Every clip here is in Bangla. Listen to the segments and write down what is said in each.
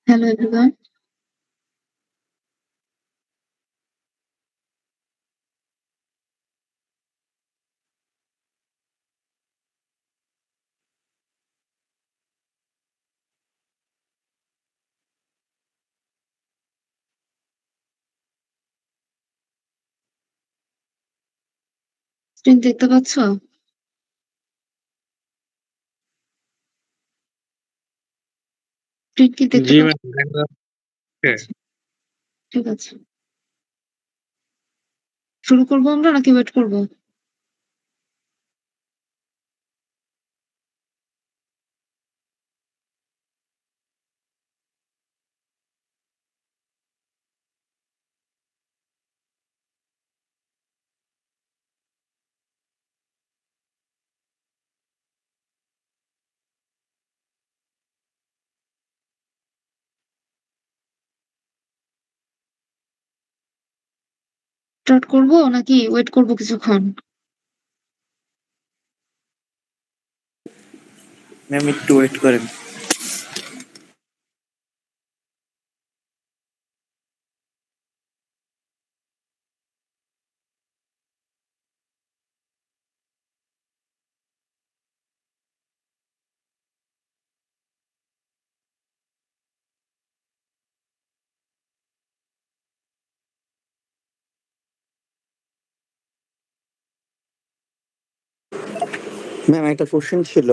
Hello everyone. স্ক্রিন দেখতে পাচ্ছ? স্ক্রিন কি দেখতে জি পাচ্ছ? ম্যাম, দেখা যাচ্ছে। আচ্ছা, ঠিক আছে। শুরু করবো আমরা নাকি ওয়েট করব? স্টার্ট করব নাকি ওয়েট করব কিছুক্ষণ? ম্যাম একটু ওয়েট করেন। ম্যাম একটা কোশ্চেন ছিল।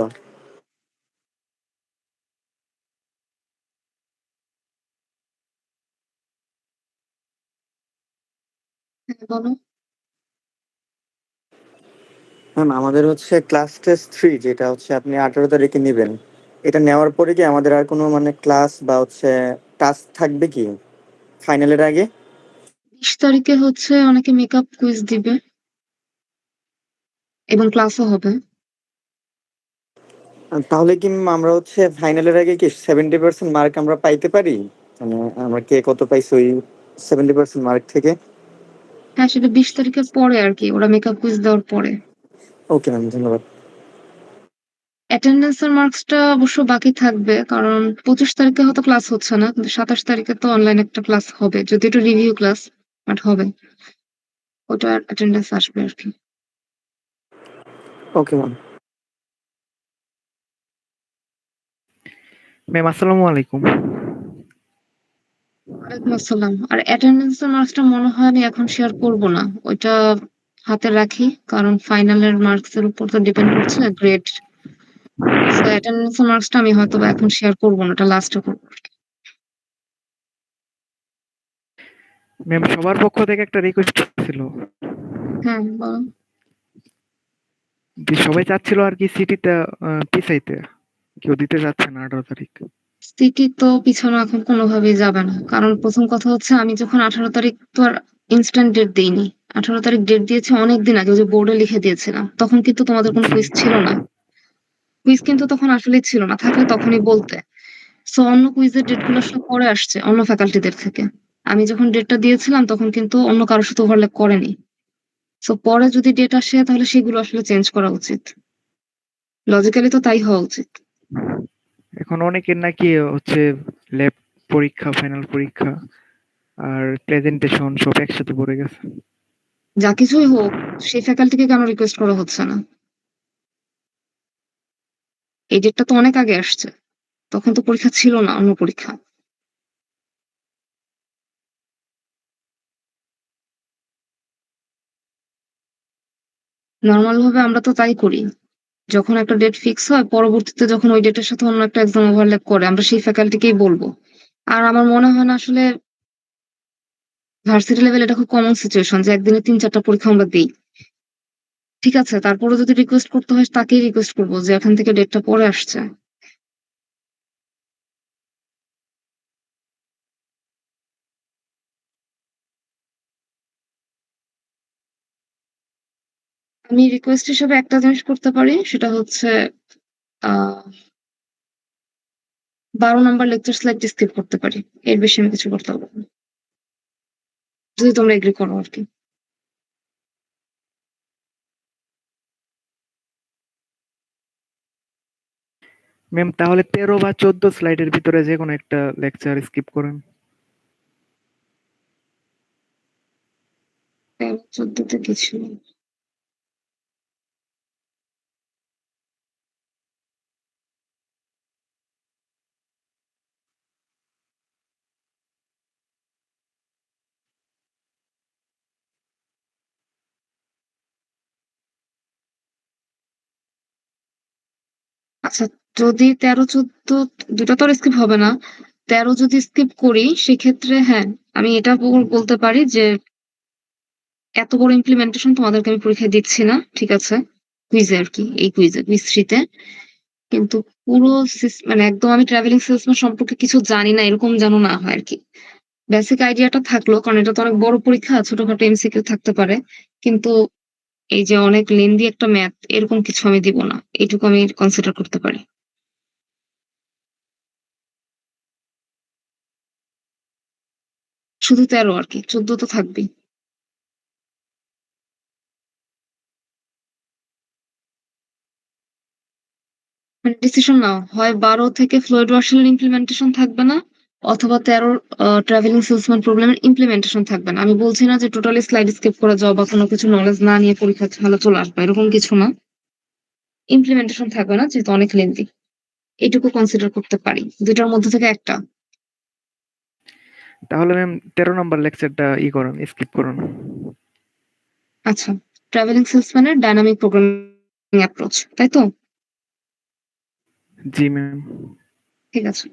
হ্যাঁ, বলো। ম্যাম আমাদের হচ্ছে ক্লাস টেস্ট 3 যেটা হচ্ছে আপনি 18 তারিখে নেবেন। এটা নেওয়ার পরে কি আমাদের আর কোনো মানে ক্লাস বা হচ্ছে টাস্ক থাকবে কি ফাইনালের আগে? 20 তারিখে হচ্ছে অনেকে মেকআপ কুইজ দিবে এবং ক্লাসও হবে। তাহলে কি ম্যাম আমরা হচ্ছে ফাইনালের আগে কি 70% মার্ক আমরা পাইতে পারি? মানে আমরা কে কত পাইছি ওই 70% মার্ক থেকে? হ্যাঁ, সেটা 20 তারিখের পরে আর কি, ওরা মেকআপ কুইজ দেওয়ার পরে। ওকে ম্যাম, ধন্যবাদ। অ্যাটেন্ডেন্সের মার্কসটা অবশ্য বাকি থাকবে, কারণ 25 তারিখে হয়তো ক্লাস হচ্ছে না, কিন্তু 27 তারিখে তো অনলাইন একটা ক্লাস হবে, যদি একটু রিভিউ ক্লাস, বাট হবে। ওটার অ্যাটেন্ডেন্স আসবে আর কি। Okay ma'am. ম্যাম আসসালামু আলাইকুম। ওয়ালাইকুম আসসালাম। আর অ্যাটেন্ডেন্সের মার্কসটা মনে হয় আমি এখন শেয়ার করব না। ওইটা হাতে রাখি, কারণ ফাইনালের মার্কস এর উপর তো ডিপেন্ড করছে গ্রেড। সো অ্যাটেন্ডেন্সের মার্কসটা আমি হয়তোবা এখন শেয়ার করব না, এটা লাস্টে করব। ম্যাম সবার পক্ষ থেকে একটা রিকোয়েস্ট ছিল হ্যাঁ, বলো। যে সবাই চাচ্ছিল আর কি সিটিতে পিছাইতে, কেউ দিতে যাচ্ছে না 18 তারিখ। সিটি তো পিছানো এখন কোনোভাবেই যাবে না, কারণ প্রথম কথা হচ্ছে আমি যখন 18 তারিখ তো আর ইনস্ট্যান্ট ডেট দিইনি। 18 তারিখ ডেট দিয়েছে অনেকদিন আগে, ওই যে বোর্ডে লিখে দিয়েছিলাম, তখন কিন্তু তোমাদের কোনো জি কুইজ ছিল না। কুইজ কিন্তু তখন আসলেই ছিল না, থাকলে তখনই বলতে। সো অন্য কুইজের ডেট গুলো আসলে পরে আসছে অন্য ফ্যাকাল্টিদের থেকে। আমি যখন ডেটটা দিয়েছিলাম তখন কিন্তু অন্য কারোর সাথে ওভারল্যাপ করেনি। সো পরে যদি ডেট আসে তাহলে সেগুলো আসলে চেঞ্জ করা উচিত। লজিক্যালি তো তাই হওয়া উচিত। এখন অনেকের নাকি হচ্ছে ল্যাব পরীক্ষা, ফাইনাল পরীক্ষা আর প্রেজেন্টেশন সব একসাথে পড়ে গেছে। যা কিছুই হোক, সেই ফ্যাকাল্টিকে কেন রিকোয়েস্ট করা হচ্ছে না? এই ডেটটা তো অনেক আগে আসছে, তখন তো পরীক্ষা ছিল না, অন্য পরীক্ষা। নর্মাল ভাবে আমরা তো তাই করি, যখন একটা ডেট ফিক্স হয় পরবর্তীতে যখন ওই ডেটের সাথে অন্য একটা এক্সাম ওভারল্যাপ করে আমরা সেই ফ্যাকাল্টিকেই বলবো। আর আমার মনে হয় না আসলে ভার্সিটি লেভেল এটা খুব কমন সিচুয়েশন যে একদিনে 3-4টা পরীক্ষা আমরা দিই। ঠিক আছে, তারপরে যদি রিকোয়েস্ট করতে হয় তাকেই রিকোয়েস্ট করবো যে এখান থেকে ডেটটা পরে আসছে। আমি রিকোয়েস্ট হিসেবে একটা জিনিস করতে পারি, সেটা হচ্ছে 12 নাম্বার লেকচার স্লাইডটি স্কিপ করতে পারি। এর বেশি আমি কিছু করতে পারবো না, যদি তোমরা এগ্রি করো আর কি। ম্যাম তাহলে 13 বা 14 স্লাইডের ভিতরে যে কোনো একটা লেকচার স্কিপ করেন। 13-14 কি ছিল? আচ্ছা, যদি 13-14 দুটা তো আর স্কিপ হবে না। 13 যদি স্কিপ করি সেক্ষেত্রে হ্যাঁ, আমি এটা বলতে পারি যে এত বড় ইমপ্লিমেন্টেশন তোমাদেরকে আমি পরীক্ষায় দিচ্ছি না। ঠিক আছে? কুইজে আরকি। এই কুইজ 3 তে। কিন্তু পুরো মানে একদম আমি ট্রাভেলিং সেলসম্যান সম্পর্কে কিছু জানি না এরকম যেন না হয় আরকি। বেসিক আইডিয়াটা থাকলো কারণ এটা তো অনেক বড় পরীক্ষা, ছোটখাটো এমসিকিউ থাকতে পারে। কিন্তু এই যে অনেক লেন্দি একটা ম্যাথ এরকম কিছু আমি দিব না। এটুকু আমি কনসিডার করতে পারি। শুধু 13 আরকি। 14 তো থাকবেই। মানে ডিসিশন নাও। হয় 12 থেকে ফ্লুইড ওয়াশাল এর ইমপ্লিমেন্টেশন থাকবে না অথবা 13 ট্রাভেলিং সেলসম্যান প্রবলেম এর ইমপ্লিমেন্টেশন থাকবে না। আমি বলছি না যে টোটালি স্লাইড স্কিপ করে যাও বা কোনো কিছু নলেজ না নিয়ে পরীক্ষা ভালো চলে আসবে। এরকম কিছু না। ইমপ্লিমেন্টেশন থাকবে না যেহেতু অনেক লেন্দি। এটুকু কনসিডার করতে পারি। ২ টার মধ্যে থেকে একটা। তাহলে ম্যাম 13 নাম্বার লেকচারটা করেন, স্কিপ করুন। আচ্ছা, ট্রাভেলিং সেলসম্যান এর ডায়নামিক প্রোগ্রামিং অ্যাপ্রোচ, তাই তো? জি ম্যাম। ঠিক আছে।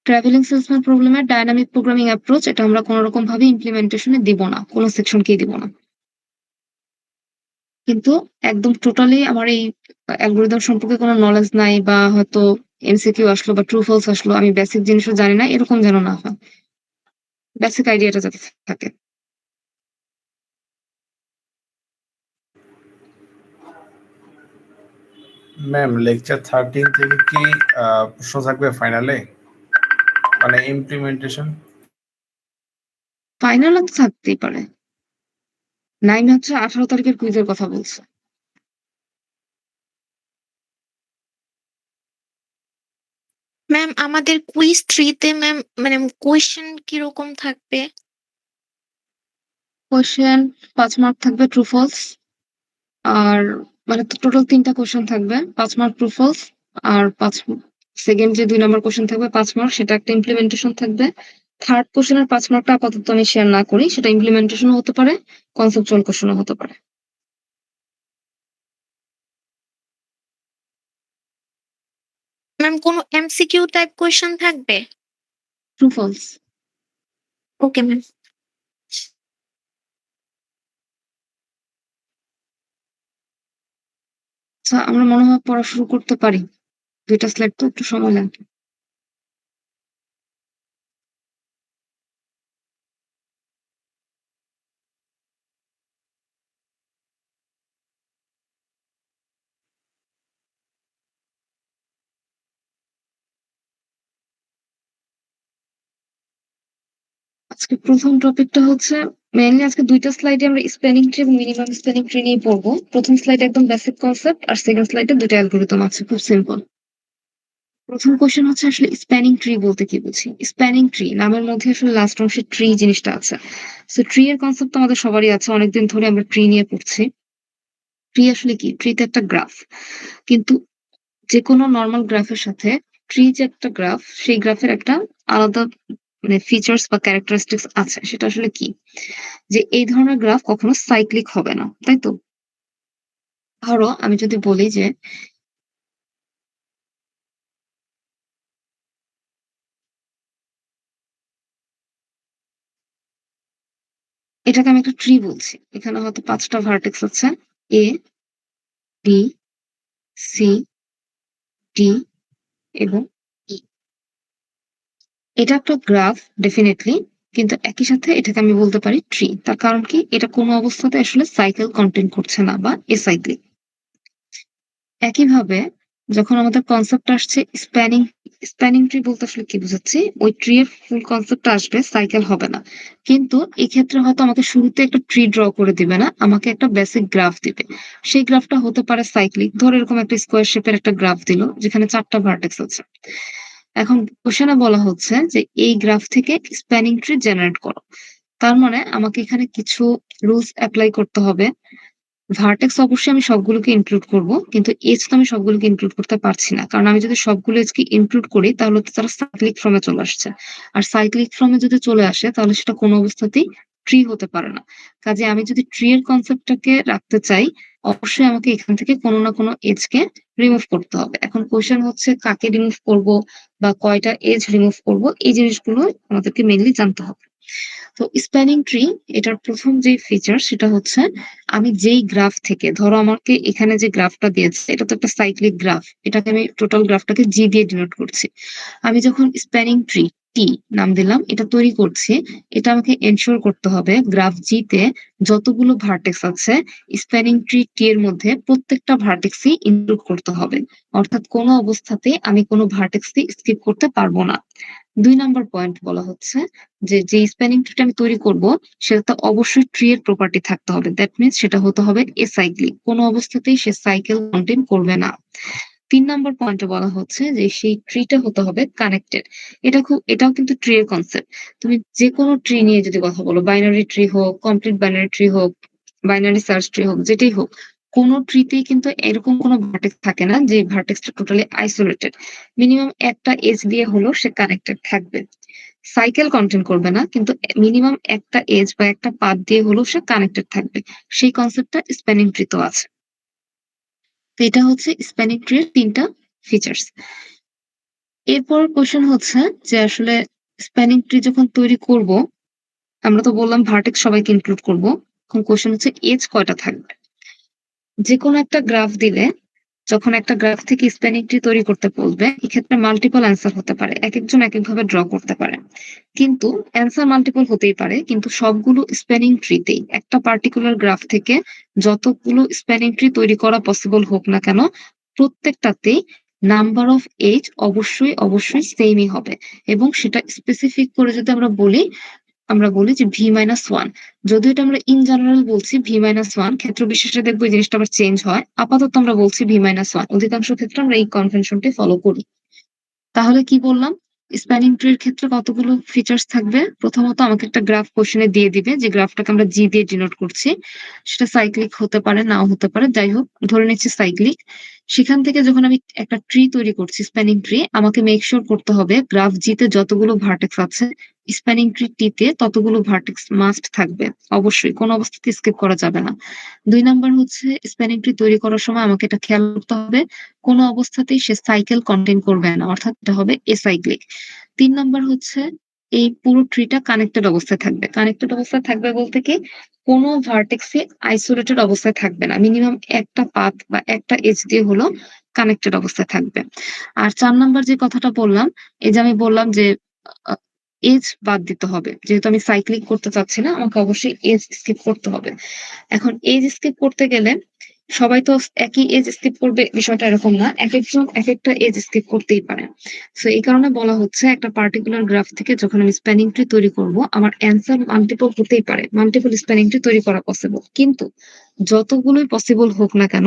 ট্রাভেলিং সেলসম্যান প্রবলেমের ডায়নামিক প্রোগ্রামিং অ্যাপ্রোচ এটা আমরা কোন রকম ভাবে ইমপ্লিমেন্টেশন এ দিব না। কোন সেকশনকেই দিব না। কিন্তু একদম টোটালি আমার এই অ্যালগরিদম সম্পর্কে কোনো নলেজ নাই বা হয়তো এমসিকিউ আসলো বা ট্রু ফলস আসলো আমি বেসিক জিনিসও জানি না এরকম যেন না হয়। বেসিক আইডিয়াটা যাতে থাকে। ম্যাম লেকচার 13 থেকে কি প্রশ্ন থাকবে ফাইনালে, মানে ইমপ্লিমেন্টেশন? ফাইনাল তো থাকতেই পারে। 9 হচ্ছে 18 তারিখের কুইজের কথা বলছে। ম্যাম আমাদের কুইজ 3 তে ম্যাম মানে কোয়েশ্চেন কিরকম থাকবে? কোয়েশ্চেন 5 মার্ক থাকবে ট্রু ফলস। আর মানে টোটাল 3 টা কোয়েশ্চেন থাকবে। 5 মার্ক ট্রু ফলস আর 5 সেকেন্ড যে 2 নাম্বার কোয়েশ্চেন থাকবে 5 মার্ক সেটা একটা ইমপ্লিমেন্টেশন থাকবে। থার্ড কোয়েশ্চেনের 5 মার্কটা আপাতত আমি শেয়ার না করি। সেটা ইমপ্লিমেন্টেশনও হতে পারে, কনসেপচুয়াল কোয়েশ্চেনও হতে পারে। ম্যাম কোনো এমসিকিউ টাইপ কোয়েশ্চেন থাকবে? True false. Okay ma'am. আচ্ছা, আমরা মনে হয় পড়া শুরু করতে পারি। 2 টা স্লাইড তো একটু সময় লাগবে। আজকে প্রথম টপিকটা হচ্ছে মেইনলি আজকে 2 টা স্লাইডে আমরা স্প্যানিং ট্রি এবং মিনিমাম স্প্যানিং ট্রি নিয়ে পড়বো। প্রথম স্লাইডে একদম বেসিক কনসেপ্ট আর সেকেন্ড স্লাইডে 2 টা অ্যালগরিদম আছে। খুব সিম্পল। প্রথম কোয়েশ্চেন হচ্ছে আসলে স্প্যানিং ট্রি বলতে কি বুঝি? স্প্যানিং ট্রি নামের মধ্যে আসলে লাস্ট অংশে ট্রি জিনিসটা আছে। সো ট্রি এর কনসেপ্ট তো আমাদের সবারই আছে। অনেকদিন ধরে আমরা ট্রি নিয়ে পড়ছি। ট্রি আসলে কি? ট্রি তো একটা গ্রাফ। কিন্তু যেকোনো নরমাল গ্রাফের সাথে ট্রি যে একটা গ্রাফ, সেই গ্রাফের একটা আলাদা মানে ফিচার্স বা ক্যারেক্টারিস্টিক্স আছে। সেটা আসলে কি? যে এই ধরনের গ্রাফ কখনো সাইক্লিক হবে না। তাই তো? ধরো আমি যদি বলি যে এটাকে আমি একটা ট্রি বলছি। এখানে হয়তো ৫ টা ভার্টেক্স আছে। A, B, C, D এবং E। এটা একটা গ্রাফ ডেফিনিটলি। কিন্তু একই সাথে এটাকে আমি বলতে পারি ট্রি। তার কারণ কি? এটা কোনো অবস্থাতে আসলে সাইকেল কনটেইন করছে না বা এসাইক্লিক। একইভাবে যখন আমাদের কনসেপ্ট আসছে স্প্যানিং ট্রি বলতে আসলে কি বুঝাচ্ছি? ওই ট্রি এর ফুল কনসেপ্ট আসবে, সাইকেল হবে না। কিন্তু এক্ষেত্রে হয়তো আমাকে শুরুতে একটা ট্রি ড্র করে দিবে না। আমাকে একটা বেসিক গ্রাফ দিবে। সেই গ্রাফটা হতে পারে সাইক্লিক। ধরো এরকম একটা স্কোয়ার শেপের একটা গ্রাফ দিল, যেখানে ৪ টা ভার্টেক্স আছে। এখন কোয়েশ্চেনে বলা হচ্ছে যে এই গ্রাফ থেকে স্প্যানিং ট্রি জেনারেট করো। তার মানে আমাকে এখানে কিছু রুলস এপ্লাই করতে হবে। ভার্টেক্স অবশ্যই আমি সবগুলোকে ইনক্লুড করব। কিন্তু এজ তো আমি সবগুলোকে ইনক্লুড করতে পারছি না। কারণ আমি যদি সবগুলো এজকে ইনক্লুড করি তাহলে তো তারা সাইক্লিক ফর্ম এ চলে আসছে। আর সাইক্লিক ফর্ম এ যদি চলে আসে তাহলে সেটা কোনো অবস্থাতেই ট্রি হতে পারে না। কাজেই আমি যদি ট্রি এর কনসেপ্টটাকে রাখতে চাই, অবশ্যই আমাকে এখান থেকে কোনো না কোনো এজকে রিমুভ করতে হবে। এখন কোয়েশ্চেন হচ্ছে কাকে রিমুভ করব বা কয়টা এজ রিমুভ করব, এই জিনিসগুলো আমাদেরকে মেইনলি জানতে হবে। তো স্প্যানিং ট্রি এটার ১ম যে ফিচার সেটা হচ্ছে আমি যেই গ্রাফ থেকে, ধরো আমাকে এখানে যে গ্রাফটা দিয়েছে এটা তো একটা সাইক্লিক গ্রাফ। এটাকে আমি টোটাল গ্রাফটাকে জি দিয়ে ডিনোট করছি। আমি যখন স্প্যানিং ট্রি টি নাম দিলাম, এটা তৈরি করছি, এটা আমাকে এনশিওর করতে হবে গ্রাফ জি তে যতগুলো ভার্টেক্স আছে স্প্যানিং ট্রি টি এর মধ্যে প্রত্যেকটা ভার্টেক্সই ইনক্লুড করতে হবে। অর্থাৎ কোনো অবস্থাতেই আমি কোনো ভার্টেক্সই স্কিপ করতে পারবো না। ২ নাম্বার পয়েন্ট বলা হচ্ছে যে স্প্যানিং ট্রিটা আমি তৈরি করব সেটাতে অবশ্যই ট্রি এর প্রপার্টি থাকতে হবে। দ্যাট মিনস সেটা হতে হবে এসাইক্লিক। কোনো অবস্থাতেই সে সাইকেল কন্টেইন করবে না। ৩ নাম্বার পয়েন্টে বলা হচ্ছে যে সেই ট্রিটা হতে হবে কানেক্টেড। এটাও কিন্তু ট্রি এর কনসেপ্ট। তুমি যেকোনো ট্রি নিয়ে যদি কথা বলো, বাইনারি ট্রি হোক, কমপ্লিট বাইনারি ট্রি হোক, বাইনারি সার্চ ট্রি হোক, যেটাই হোক, কোন ট্রিতেই কিন্তু এরকম কোন ভার্টেক্স থাকে না যে ভার্টেক্সটা টোটালি আইসোলেটেড। মিনিমাম একটা এজ দিয়ে হলেও সে কানেক্টেড থাকবে। সাইকেল কন্টেইন করবে না, কিন্তু মিনিমাম একটা এজ বা একটা পাথ দিয়ে হলেও সে কানেক্টেড থাকবে। সেই কনসেপ্টটা স্প্যানিং ট্রি তেও আছে। তো এটা হচ্ছে স্প্যানিং ট্রি এর ৩ টা ফিচার্স। এরপর কোয়েশ্চেন হচ্ছে যে আসলে স্প্যানিং ট্রি যখন তৈরি করব, আমরা তো বললাম ভার্টেক্স সবাইকে ইনক্লুড করব। এখন কোয়েশ্চেন হচ্ছে এজ কয়টা থাকবে? যেকোনো একটা গ্রাফ দিলে যখন একটা গ্রাফ থেকে স্প্যানিং ট্রি তৈরি করতে বলবে, এক্ষেত্রে মাল্টিপল অ্যান্সার হতে পারে। একেকজন একেকভাবে ড্র করতে পারে। কিন্তু অ্যান্সার মাল্টিপল হতেই পারে। কিন্তু সবগুলো স্প্যানিং ট্রিতেই একটা পার্টিকুলার গ্রাফ থেকে যতগুলো স্প্যানিং ট্রি তৈরি করা পসিবল হোক না কেন, প্রত্যেকটাতেই নাম্বার অফ এজ অবশ্যই সেমই হবে। এবং সেটা স্পেসিফিক করে যদি আমরা বলি যে v-1। যদিও এটা আমরা ইন জেনারেল বলছি v-1, ক্ষেত্র বিশেষে দেখবো এই জিনিসটা আবার চেঞ্জ হয়। আপাতত আমরা বলছি v-1। অধিকাংশ ক্ষেত্রে আমরা এই কনভেনশনটি ফলো করি। তাহলে কি বললাম? স্প্যানিং ট্রি এর ক্ষেত্রে কতগুলো ফিচার্স থাকবে? প্রথমত আমাকে একটা গ্রাফ কোশ্চেনে দিয়ে দিবে, যে গ্রাফটাকে আমরা জি দিয়ে ডিনোট করছি। সেটা সাইক্লিক হতে পারে, নাও হতে পারে। যাই হোক, ধরে নিচ্ছি সাইক্লিক। সেখান থেকে যখন আমি একটা ট্রি তৈরি করছি, স্প্যানিং ট্রি, আমাকে মেক সিউর করতে হবে গ্রাফ জি তে যতগুলো ভার্টেক্স আছে স্প্যানিং ট্রি টি তে ততগুলো ভার্টেক্স মাস্ট থাকবে। অবশ্যই, কোনো অবস্থাতেই স্কিপ করা যাবে না। ২ নাম্বার হচ্ছে স্প্যানিং ট্রি তৈরি করার সময় আমাকে এটা খেয়াল করতে হবে কোনো অবস্থাতেই সে সাইকেল কন্টেইন করবে না। অর্থাৎ এটা হবে এসাইক্লিক। ৩ নাম্বার হচ্ছে এই পুরো ট্রিটা কানেক্টেড অবস্থায় থাকবে। কানেক্টেড অবস্থায় থাকবে বলতে কি, কোনো ভার্টেক্সে আইসোলেটেড অবস্থায় থাকবে না। মিনিমাম একটা পাথ বা একটা এজ দিয়ে হলেও কানেক্টেড অবস্থায় থাকবে। আর ৪ নাম্বার যে কথাটা বললাম, এই যে আমি বললাম যে আ এজ বাদ দিতে হবে। যেহেতু আমি সাইক্লিক করতে চাচ্ছি না, আমাকে অবশ্যই এজ স্কিপ করতে হবে। এখন এজ স্কিপ করতে গেলে সবাই তো একই এজ স্কিপ করবে, বিষয়টা এরকম না। একেকজন একেকটা এজ স্কিপ করতেই পারে। সো এই কারণে বলা হচ্ছে একটা পার্টিকুলার গ্রাফ থেকে যখন আমি স্প্যানিং ট্রি তৈরি করব, আমার অ্যান্সার মাল্টিপল হতেই পারে। মাল্টিপল স্প্যানিং ট্রি তৈরি করা পসিবল। কিন্তু যতগুলোই পসিবল হোক না কেন,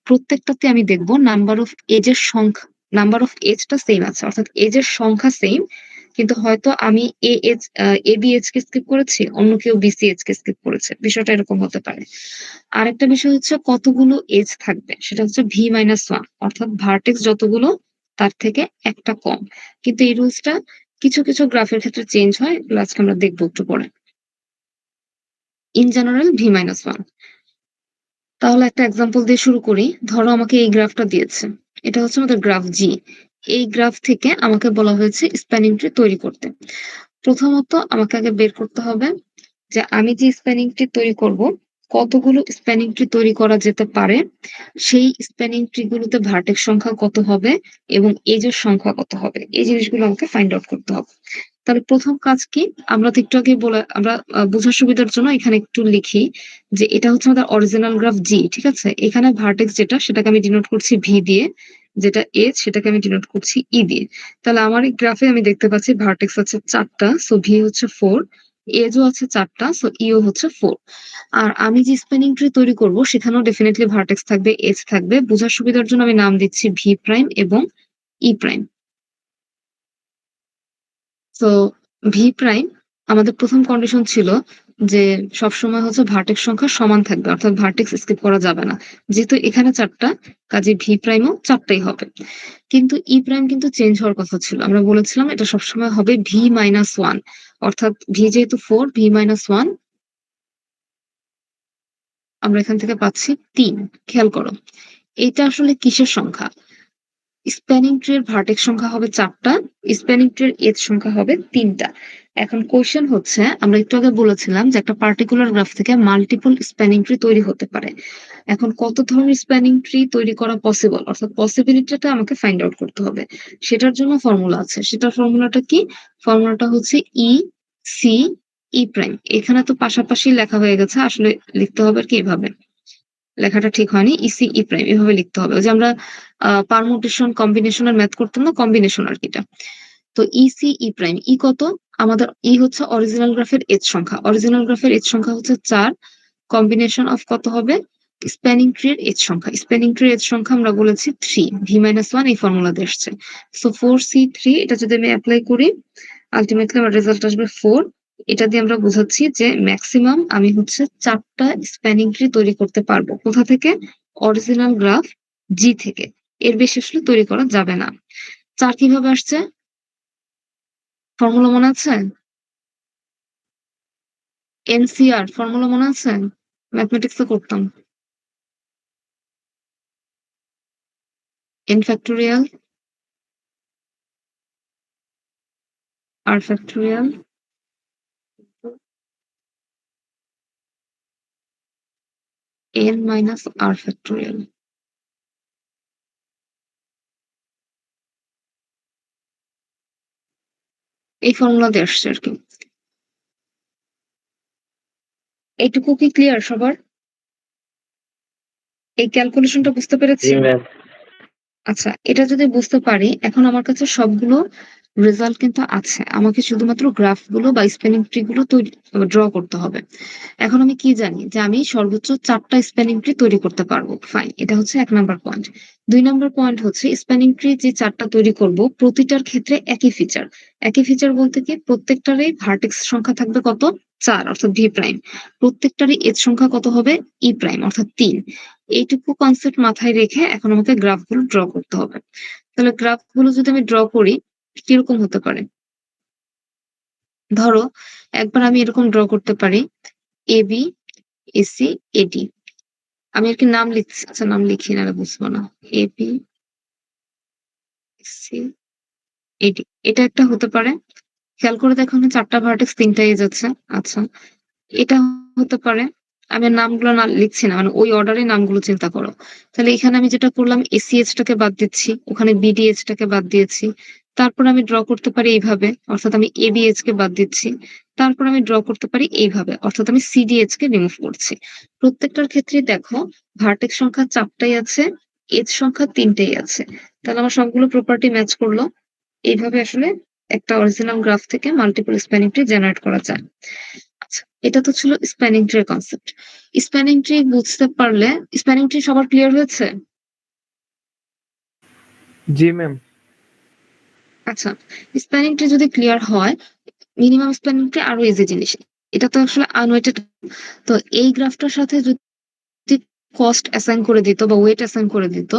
প্রত্যেকটাতে আমি দেখব নাম্বার অফ এজটা সেম আছে। অর্থাৎ এজের সংখ্যা সেম। কিন্তু হয়তো আমি এবি এজ কে স্কিপ করেছি, অন্য কেউ বিসি এজ কে স্কিপ করেছে। বিষয়টা এরকম হতে পারে। আরেকটা বিষয় হচ্ছে কতগুলো এজ থাকবে, সেটা হচ্ছে v-1। অর্থাৎ ভার্টেক্স যতগুলো তার থেকে একটা কম। কিন্তু এই রুলসটা কিছু গ্রাফের ক্ষেত্রে চেঞ্জ হয়। এগুলো আজকে আমরা দেখবো একটু পরে। In general v-1। তাহলে একটা এক্সাম্পল দিয়ে শুরু করি। ধরো আমাকে এই গ্রাফটা দিয়েছে। এটা হচ্ছে আমাদের গ্রাফ জি। এই গ্রাফ থেকে আমাকে বলা হয়েছে স্প্যানিং ট্রি তৈরি করতে। প্রথমত আমাকে আগে বের করতে হবে যে আমি যে স্প্যানিং ট্রি তৈরি করব, কতগুলো স্প্যানিং ট্রি তৈরি করা যেতে পারে, সেই স্প্যানিং ট্রি গুলোতে ভার্টেক্স সংখ্যা কত হবে এবং এজের সংখ্যা কত হবে, এই জিনিসগুলো আমাকে ফাইন্ড আউট করতে হবে। তাহলে প্রথম কাজ কি, আমরা তো একটু আগে আমরা বোঝার সুবিধার জন্য এখানে একটু লিখি যে এটা হচ্ছে আমাদের অরিজিনাল গ্রাফ জি, ঠিক আছে? এখানে ভার্টেক্স যেটা সেটাকে আমি ডিনোট করছি ভি দিয়ে। যেটা এজ সেটাকে আমি ডিনোট করছি ই দিয়ে। তাহলে আমার এই গ্রাফে আমি দেখতে পাচ্ছি ভার্টেক্স আছে ৪ টা। সো ভি হচ্ছে 4, এজও আছে ৪ টা। সো ইও হচ্ছে 4। আর আমি যে স্প্যানিং ট্রি তৈরি করব সেখানেও ডেফিনিটলি ভার্টেক্স থাকবে, এজ থাকবে। বোঝার সুবিধার জন্য আমি নাম দিচ্ছি ভি প্রাইম এবং ই প্রাইম। সো ভি প্রাইম আমাদের ১ম কন্ডিশন ছিল যে সবসময় হচ্ছে ভার্টেক্স সংখ্যা সমান থাকবে। অর্থাৎ ভার্টেক্স স্কিপ করা যাবে না। যেহেতু এখানে ৪ টা কাজেই ভি প্রাইমও ৪ টাই হবে। কিন্তু ই প্রাইম কিন্তু চেঞ্জ হওয়ার কথা ছিল। আমরা বলেছিলাম এটা সবসময় হবে ভি মাইনাস 1 অর্থাৎ ভি যেহেতু 4 ভি মাইনাস 1 আমরা এখান থেকে পাচ্ছি ৩। খেয়াল করো। এটা আসলে কিসের সংখ্যা? স্প্যানিং ট্রি এর ভার্টেক্স সংখ্যা হবে ৪ টা, স্প্যানিং ট্রি এর এজ সংখ্যা হবে ৩ টা। এখন কোয়েশ্চেন হচ্ছে আমরা একটু আগে বলেছিলাম যে একটা পার্টিকুলার গ্রাফ থেকে মাল্টিপল স্প্যানিং ট্রি তৈরি হতে পারে। এখন কত ধরনের স্প্যানিং ট্রি তৈরি করা পসিবল অর্থাৎ পসিবিলিটিটা আমাকে ফাইন্ড আউট করতে হবে। সেটার জন্য ফর্মুলা আছে। সেটার ফর্মুলাটা কি? ফর্মুলাটা হচ্ছে ই সি ই প্রাইম। এখানে তো পাশাপাশি লেখা হয়ে গেছে। আসলে লিখতে হবে আর কি এভাবে। লেখাটা ঠিক হয়নি। ইসি ই প্রাইম এভাবে লিখতে হবে। ওই যে আমরা পারমুটেশন, কম্বিনেশন এর ম্যাথ করতাম না? কম্বিনেশন আরকি এটা। তো ইসি ই প্রাইম। ই কত? আমাদের ই হচ্ছে অরিজিনাল গ্রাফের এজ সংখ্যা। অরিজিনাল গ্রাফের এজ সংখ্যা হচ্ছে ৪। কম্বিনেশন অফ কত হবে? স্প্যানিং ট্রি এর এজ সংখ্যা। স্প্যানিং ট্রি এর এজ সংখ্যা আমরা বলেছি ৩। ভি-1 এই ফর্মুলা দিয়ে এসছে। সো 4C3 এটা যদি আমি এপ্লাই করি আল্টিমেটলি আমার রেজাল্ট আসবে 4। এটা দিয়ে আমরা বোঝাচ্ছি যে মেক্সিমাম আমি হচ্ছে ৪ টা স্প্যানিং ট্রি তৈরি করতে পারবো। কোথা থেকে? অরিজিনাল গ্রাফ জি থেকে। এর বেশি আসলে তৈরি করা যাবে না। ৪ কিভাবে আসছে? ফর্মুলা মনে আছে? এনসিআর ফর্মুলা মনে আছে? ম্যাথমেটিক্স এ করতাম। n factorial r factorial n minus r factorial. এই ফর্মুলা দিয়ে আসছে আরকি। এইটুকু কি ক্লিয়ার সবার? এই ক্যালকুলেশনটা বুঝতে পেরেছি? জি ম্যাম। আচ্ছা, এটা যদি বুঝতে পারি, এখন আমার কাছে সবগুলো রেজাল্ট কিন্তু আছে। আমাকে শুধুমাত্র গ্রাফগুলো বা স্প্যানিং ট্রি গুলো ড্র করতে হবে। এখন আমি কি জানি? যে আমি সর্বোচ্চ ৪ টা স্প্যানিং ট্রি তৈরি করতে পারবো। ফাইন। এটা হচ্ছে ১ নাম্বার পয়েন্ট। ২ নাম্বার পয়েন্ট হচ্ছে স্প্যানিং ট্রি যে ৪ টা তৈরি করব, প্রতিটার ক্ষেত্রে একই ফিচার। একই ফিচার বলতে কি? প্রত্যেকটারই ভার্টেক্স সংখ্যা থাকবে কত? ৪ অর্থাৎ ভি প্রাইম। প্রত্যেকটারই এজ সংখ্যা কত হবে? ই প্রাইম অর্থাৎ ৩। এইটুকু কনসেপ্ট মাথায় রেখে এখন আমাকে গ্রাফগুলো ড্র করতে হবে। তাহলে গ্রাফগুলো যদি আমি ড্র করি, কিরকম হতে পারে? ধরো একবার আমি এরকম ড্র করতে পারি এবি, এসি, এডি। আমি আরকি নাম লিখছি। আচ্ছা নাম লিখি নাহলে বুঝবো না। এবি, এসি, এডি। এটা একটা হতে পারে। খেয়াল করে দেখো এখানে ৪ টা ভার্টেক্স ৩ টা এজ আছে। আচ্ছা। এটা হতে পারে। আমি আর নামগুলো না লিখছি না। মানে ওই অর্ডারে নামগুলো চিন্তা করো। তাহলে এখানে আমি যেটা করলাম এসিএইচ টাকে বাদ দিচ্ছি। ওখানে বিডিএইচ টাকে বাদ দিয়েছি। তারপর আমি ড্র করতে পারি এইভাবে। অর্থাৎ আমি এবিএইচ কে বাদ দিচ্ছি। তারপর আমি ড্র করতে পারি এইভাবে। অর্থাৎ আমি সিডিএইচ কে রিমুভ করছি। প্রত্যেকটার ক্ষেত্রেই দেখো ভার্টেক্স সংখ্যা ৪ টাই আছে, এজ সংখ্যা ৩ টাই আছে। তাহলে আমার সবগুলো প্রপার্টি ম্যাচ করলো। এইভাবে আসলে একটা অরিজিনাল গ্রাফ থেকে মাল্টিপল স্প্যানিং ট্রি জেনারেট করা যায়। আচ্ছা, এটা তো ছিল স্প্যানিং ট্রি এর কনসেপ্ট। স্প্যানিং ট্রি বুঝতে পারলে স্প্যানিং ট্রি সবার ক্লিয়ার হয়েছে? জি ম্যাম। আচ্ছা, স্প্যানিং ট্রি যদি ক্লিয়ার হয়, মিনিমাম স্প্যানিং ট্রি আরো ইজি জিনিস। এটা তো আসলে আনওয়েটেড। তো এই গ্রাফটার সাথে যদি কস্ট অ্যাসাইন করে দিত বা ওয়েট অ্যাসাইন করে দিত,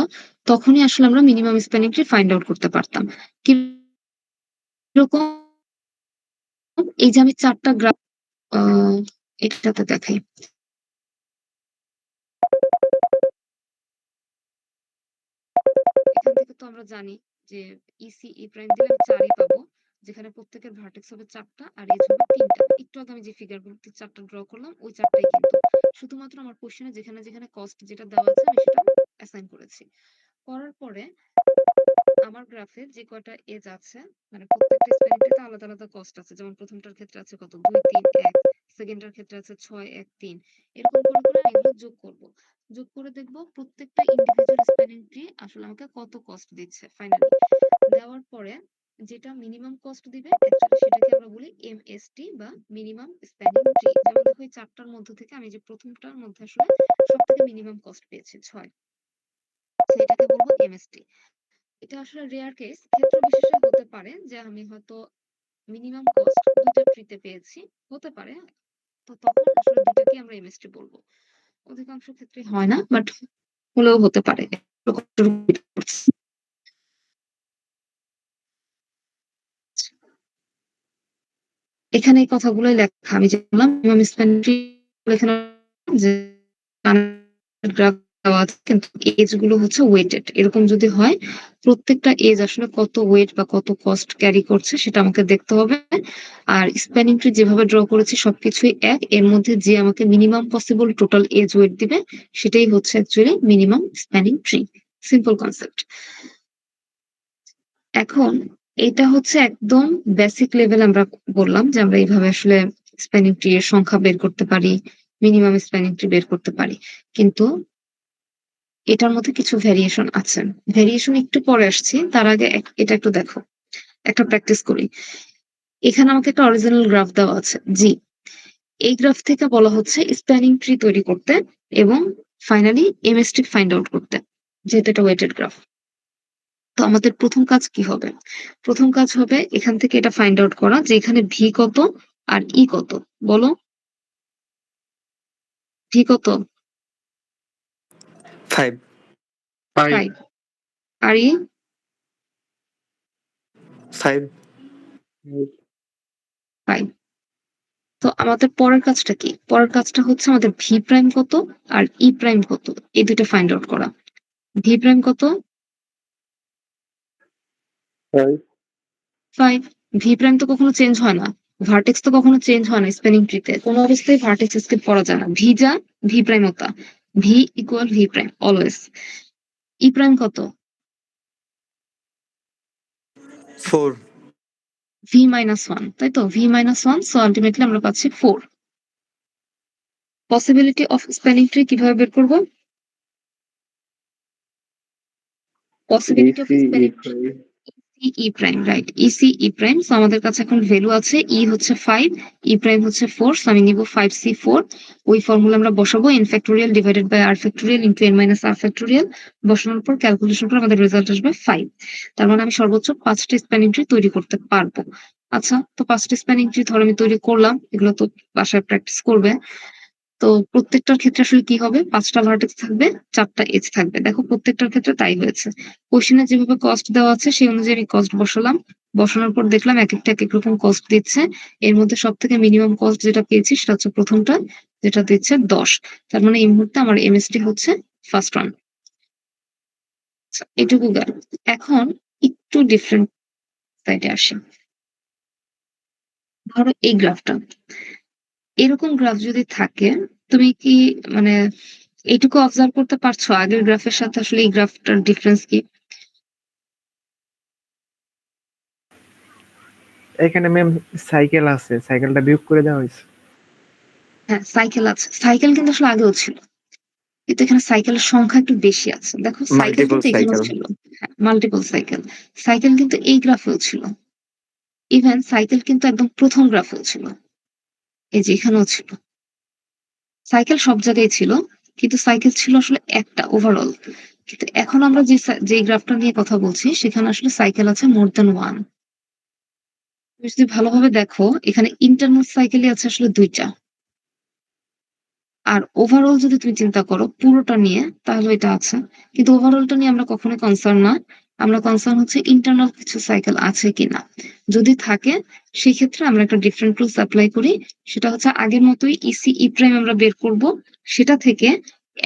তখনই আসলে আমরা minimum spanning tree find out করতে পারতাম। কিরকম? এই যে আমি ৪ টা গ্রাফ আ এটাতে দেখাই। এখান থেকে তো আমরা জানি যে ইসি ই প্রাইম দিলে আমি ৪ ই পাবো। যেখানে প্রত্যেকের ভার্টেক্স হবে ৪ টা আর এজ হবে ৩ টা। একটু আগে আমি যে ফিগার গুলোতে ৪ টা ড্র করলাম ওই ৪ টাই কিন্তু। শুধুমাত্র আমার কোয়েশ্চেনে যেখানে কস্ট যেটা দেওয়া আছে আমি সেটা অ্যাসাইন করেছি। করার পরে আমার গ্রাফে যে কয়টা এজ আছে মানে প্রত্যেকটা স্প্যানিং ট্রিতে আলাদা, আলাদা কস্ট আছে। যেমন ১ম টার ক্ষেত্রে আছে কত? ২, ৩, ১, সেকেন্ড টার ক্ষেত্রে আছে ৬, ১, ৩ এরকম করে আমি এগুলো যোগ করব। যোগ করে দেখব প্রত্যেকটা ইন্ডিভিজুয়াল স্প্যানিং ট্রি আসলে আমাকে কত কস্ট দিচ্ছে ফাইনালি। দেওয়ার পরে যেটা মিনিমাম কস্ট দিবে অ্যাকচুয়ালি সেটাকে আমরা বলি এমএসটি বা মিনিমাম স্প্যানিং ট্রি। যেমন দেখো এই ৪ টার মধ্য থেকে আমি যে প্রথমটার মধ্যে আসলে সবথেকে মিনিমাম কস্ট পেয়েছি ৬। সো এটাকে বলবো এমএসটি। এটা আসলে রেয়ার কেস, ক্ষেত্র বিশেষে হতে পারে যে আমি হয়তো মিনিমাম কস্ট ২ টা ট্রিতে পেয়েছি। হতে পারে। তো তখন আসলে ২ টাকেই আমরা এমএসটি বলবো। অধিকাংশ ক্ষেত্রে হয় না, বাট হলেও হতে পারে। এখানে এই কথাগুলোই লেখা। আমি যে বললাম মিনিমাম স্প্যানিং ট্রি এখানে যে গ্রাফ দেওয়া আছে কিন্তু এজ গুলো হচ্ছে ওয়েটেড। এরকম যদি হয় প্রত্যেকটা এজ আসলে কত ওয়েট বা কত কস্ট ক্যারি করছে সেটা আমাকে দেখতে হবে। আর স্প্যানিং ট্রি যেভাবে ড্র করেছি সবকিছুই এক। এর মধ্যে যে আমাকে minimum possible total edge weight দিবে সেটাই হচ্ছে actually minimum spanning tree. Simple concept. এখন এটা হচ্ছে একদম বেসিক লেভেল আমরা বললাম যে আমরা এইভাবে আসলে স্প্যানিং ট্রি এর সংখ্যা বের করতে পারি, মিনিমাম স্প্যানিং ট্রি বের করতে পারি। কিন্তু এটার মধ্যে কিছু ভেরিয়েশন আছে। ভেরিয়েশন একটু পরে আসছি। তার আগে এটা একটু দেখো। একটা প্র্যাকটিস করি। এখানে আমাকে একটা অরিজিনাল গ্রাফ দেওয়া আছে। জি। এই গ্রাফ থেকে বলা হচ্ছে স্প্যানিং ট্রি তৈরি করতে এবং ফাইনালি এমএসটি ফাইন্ড আউট করতে। যেহেতু এটা ওয়েটেড গ্রাফ। তো আমাদের প্রথম কাজ কি হবে? প্রথম কাজ হবে এখান থেকে এটা ফাইন্ড আউট করা যে এখানে ভি কত আর ই কত? বলো? ভি কত? 5 5 আর ই? 5 5। তো আমাদের পরের কাজটা কি? পরের কাজটা হচ্ছে আমাদের ভি প্রাইম কত আর ই প্রাইম কত? এই ২ টা ফাইন্ড আউট করা। ভি প্রাইম কত? 5। ভি প্রাইম তো কখনো চেঞ্জ হয় না। ভার্টেক্স তো কখনো চেঞ্জ হয় না স্প্যানিং ট্রিতে। কোন অবস্থায় ভার্টেক্স স্কিপ করা যায় না। ভি যা, ভি প্রাইম ও তা। V equal V prime always. ই প্রাইম কত? 4 ভি মাইনাস 1, তাই তো? ভি মাইনাস 1, সো আল্টিমেটলি আমরা পাচ্ছি 4। পসিবিলিটি অফ স্প্যানিং ট্রি কিভাবে বের করব? Possibility of spanning tree E prime, right. EC E prime. So আমাদের কাছে এখন ভ্যালু আছে ই হচ্ছে 5, ই প্রাইম হচ্ছে 4। সো আমি নিব 5c4। ওই ফর্মুলা আমরা বসাবো n factorial divided by r factorial into n minus r factorial. বসানোর পর ক্যালকুলেশন করে আমাদের রেজাল্ট আসবে 5। তার মানে আমি সর্বোচ্চ 5টা স্প্যানিং ট্রি তৈরি করতে পারবো। আচ্ছা, তো 5টা স্প্যানিং ট্রি ধরো আমি তৈরি করলাম। এগুলো তো বাসায় প্র্যাকটিস করবে। তো প্রত্যেকটার ক্ষেত্রে আসলে কি হবে? ৫টা ভার্টেক্স থাকবে, ৪টা এজ থাকবে। দেখো প্রত্যেকটার ক্ষেত্রে তাই হয়েছে। কোয়েশ্চেনে যেভাবে কস্ট দেওয়া আছে সেই অনুযায়ী আমি কস্ট বসালাম। বসানোর পর দেখলাম একেকটা একেক রকম কস্ট দিচ্ছে। এর মধ্যে সবথেকে মিনিমাম কস্ট যেটা পেয়েছি সেটা হচ্ছে প্রথমটা, যেটা দিচ্ছে ১০। তার মানে এই মুহূর্তে আমার এমএসটি হচ্ছে ফার্স্ট ওয়ান। আচ্ছা, এটুকু গেল। এখন একটু ডিফারেন্ট সাইডে আসি। ধরো এই গ্রাফটা। এরকম গ্রাফ যদি থাকে তুমি কি মানে এইটুকু অবজার্ভ করতে পারছো আগের গ্রাফের সাথে আসলে এই গ্রাফটার ডিফারেন্স কি? এখানে ম্যাম সাইকেল আছে, সাইকেলটা বিয়োগ করে দেওয়া হয়েছে। হ্যাঁ, সাইকেল আছে। সাইকেল কিন্তু আসলে আগেও ছিল। কিন্তু এখানে সাইকেলের সংখ্যা একটু বেশি আছে। দেখো সাইকেল মাল্টিপল কিন্তু এখানেও সাইকেল। ছিল। হ্যাঁ, মাল্টিপল সাইকেল। সাইকেল কিন্তু এই গ্রাফেও ছিল। ইভেন সাইকেল কিন্তু একদম প্রথম গ্রাফেও ছিল। এই যে এখানেও ছিল। সাইকেল সব জায়গায় ছিল। কিন্তু সাইকেল ছিল আসলে একটা ওভারঅল। কিন্তু এখন আমরা যে গ্রাফটা নিয়ে কথা বলছি সেখানে আসলে সাইকেল আছে মোর দ্যান 1। তুমি যদি ভালোভাবে দেখো এখানে ইন্টারনাল সাইকেলই আছে আসলে ২ টা। আর ওভারঅল যদি তুমি চিন্তা করো পুরোটা নিয়ে তাহলে এটা আছে। কিন্তু ওভারঅলটা নিয়ে আমরা কখনোই কনসার্ন না। আমরা কনসার্ন হচ্ছে ইন্টারনাল কিছু সাইকেল আছে কিনা। যদি থাকে সেক্ষেত্রে আমরা একটা ডিফারেন্ট রুলস এপ্লাই করি। সেটা হচ্ছে আগের মতোই ইসি ই প্রাইম আমরা বের করব। সেটা থেকে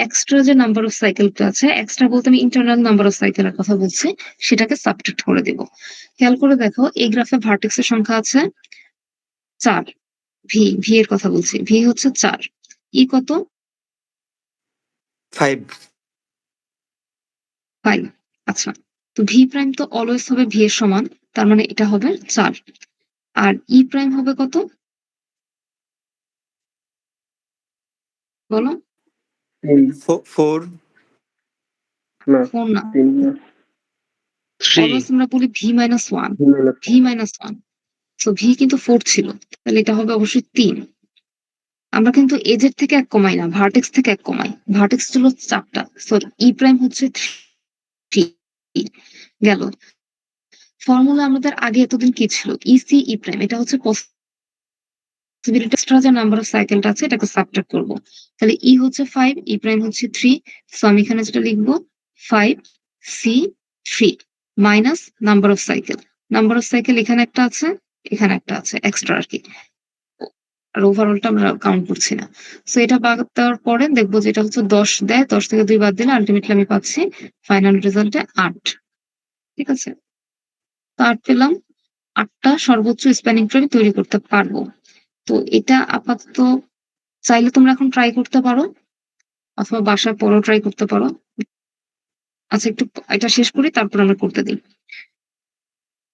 এক্সট্রা যে নাম্বার অফ সাইকেলটা আছে, এক্সট্রা বলতে আমি ইন্টারনাল নাম্বার অফ সাইকেলের কথা বলছি, সেটাকে সাবট্রাক্ট করে দিব। খেয়াল করে দেখো এই গ্রাফে ভার্টেক্সের সংখ্যা আছে ৪। ভি এর কথা বলছি। ভি হচ্ছে ৪। ই কত? 5 5। আচ্ছা। তো ভি প্রাইম তো অলওয়েজ হবে ভি এর সমান। তার মানে এটা হবে ৪। আর ই প্রাইম হবে কত? বলো? তিন 4 না 4 না। তিন না অলওয়েজ আমরা বলি v minus 1, v minus 1. So v কিন্তু 4 ছিল। তাহলে এটা হবে অবশ্যই 3। আমরা কিন্তু এজ এর থেকে 1 কমাই না, ভার্টেক্স থেকে 1 কমাই। ভার্টেক্স ছিল 4 টা। সো e প্রাইম হচ্ছে 3 গেল। ফর্মুলা আমাদের আগে এতদিন কি ছিল? EC E prime. এটা হচ্ছে পসিবিলিটি এক্সট্রা যে নাম্বার অফ সাইকেলটা আছে এটাকে সাবট্রাক্ট করব। তাহলে ই হচ্ছে 5, ই প্রাইম হচ্ছে 3। সো আমি এখানে যেটা লিখবো 5 C 3 minus number of cycle. Number of cycle এখানে একটা আছে, এখানে একটা আছে এক্সট্রা আর কি। আর ওভারঅলটা আমরা কাউন্ট করছি না। সো এটা বাদ দেওয়ার পরে দেখবো যে এটা হচ্ছে 10 দেয়। 10 থেকে 2 বাদ দিলে আলটিমেটলি আমি পাচ্ছি ফাইনাল রেজাল্টে 8। ঠিক আছে? তো 8 পেলাম। 8 টা সর্বোচ্চ স্প্যানিং ট্রি আমি তৈরি করতে পারবো। তো এটা আপাতত চাইলে তোমরা এখন ট্রাই করতে পারো অথবা বাসায় পরেও ট্রাই করতে পারো। আচ্ছা একটু এটা শেষ করি তারপর আমরা করতে দিই।